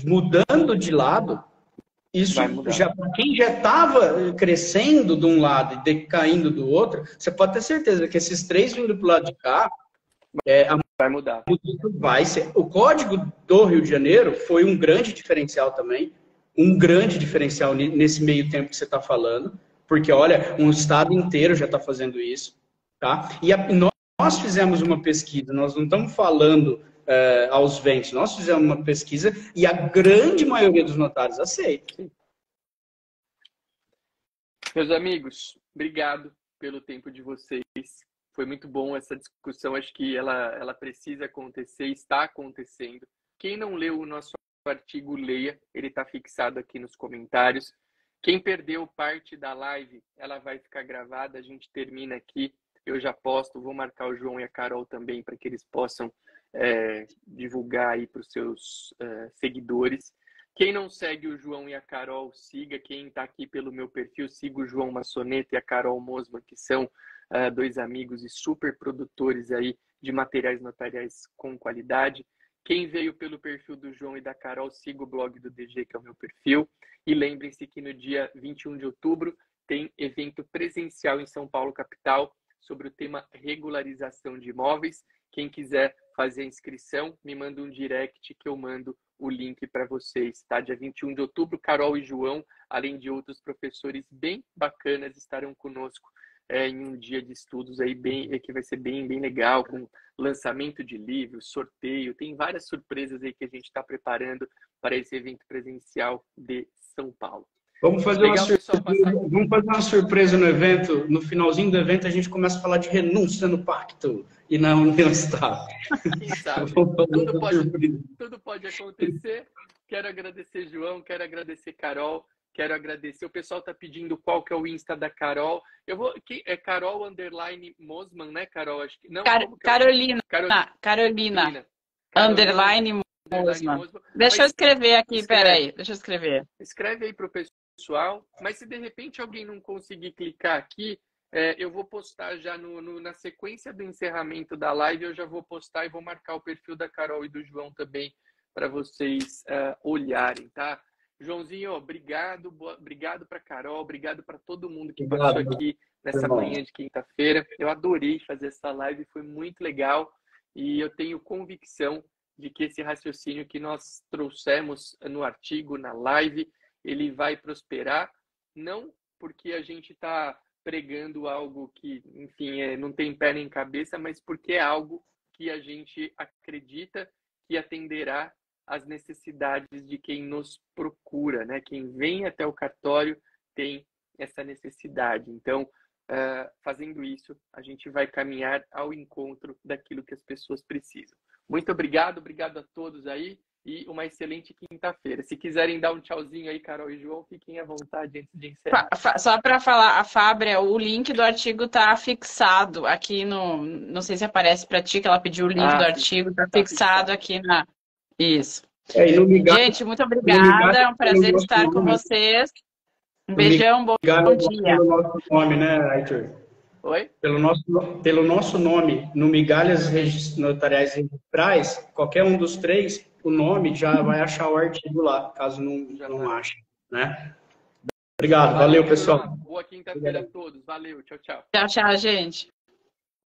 mudando de lado, isso já, quem já estava crescendo de um lado e decaindo do outro, você pode ter certeza que esses 3 vindo para o lado de cá, vai mudar. Vai ser. O Código do Rio de Janeiro foi um grande diferencial também, um grande diferencial nesse meio tempo que você está falando. Porque, olha, um estado inteiro já está fazendo isso, tá? E nós fizemos uma pesquisa, nós não estamos falando aos ventos, nós fizemos uma pesquisa e a grande maioria dos notários aceita. Meus amigos, obrigado pelo tempo de vocês. Foi muito bom essa discussão, acho que ela precisa acontecer, está acontecendo. Quem não leu o nosso artigo, leia, ele está fixado aqui nos comentários. Quem perdeu parte da live, ela vai ficar gravada, a gente termina aqui, eu já posto, vou marcar o João e a Carol também, para que eles possam divulgar aí para os seus seguidores. Quem não segue o João e a Carol, siga. Quem está aqui pelo meu perfil, siga o João Maçoneto e a Carol Mosman, que são 2 amigos e super produtores aí de materiais notariais com qualidade. Quem veio pelo perfil do João e da Carol, siga o blog do DG, que é o meu perfil. E lembrem-se que no dia 21 de outubro tem evento presencial em São Paulo, capital, sobre o tema regularização de imóveis. Quem quiser fazer a inscrição, me manda um direct que eu mando o link para vocês, tá? Dia 21 de outubro, Carol e João, além de outros professores bem bacanas, estarão conosco em um dia de estudos aí que vai ser bem legal, com lançamento de livros, sorteio, tem várias surpresas aí que a gente está preparando para esse evento presencial de São Paulo. Vamos fazer uma surpresa no evento, no finalzinho do evento a gente começa a falar de renúncia no pacto e na união estável. Quem sabe? Tudo pode acontecer. Quero agradecer, João, quero agradecer, Carol. Quero agradecer. O pessoal está pedindo qual que é o Insta da Carol. É Carol _ Mosman, né, Carol? Acho que não. Carolina. Underline Mosman. Deixa eu escrever aqui, peraí. Deixa eu escrever. Escreve aí para o pessoal. Mas se de repente alguém não conseguir clicar aqui, eu vou postar já na sequência do encerramento da live, eu já vou postar e vou marcar o perfil da Carol e do João também para vocês olharem, tá? Joãozinho, obrigado para Carol, obrigado para todo mundo que passou aqui nessa manhã de quinta-feira. Eu adorei fazer essa live, foi muito legal e eu tenho convicção de que esse raciocínio que nós trouxemos no artigo, na live, ele vai prosperar, não porque a gente está pregando algo que, enfim, não tem pé nem cabeça, mas porque é algo que a gente acredita que atenderá as necessidades de quem nos procura, né? Quem vem até o cartório tem essa necessidade. Então, fazendo isso, a gente vai caminhar ao encontro daquilo que as pessoas precisam. Muito obrigado a todos aí e uma excelente quinta-feira. Se quiserem dar um tchauzinho aí, Carol e João, fiquem à vontade antes de encerrar. Só para falar, a Fábria, o link do artigo está fixado aqui no... Não sei se aparece para ti, que ela pediu o link do artigo, está fixado aqui Isso. E no Migalhas, Gente, muito obrigada. É um prazer estar com vocês. Um beijão, bom dia. Pelo nosso nome, né, Arthur? Oi? Pelo nosso nome, no Migalhas Notariais Registrais, qualquer um dos três, o nome já vai achar o artigo lá, caso não ache, né? Obrigado, valeu, pessoal. Boa quinta-feira a todos. Valeu, tchau, tchau. Tchau, tchau, gente.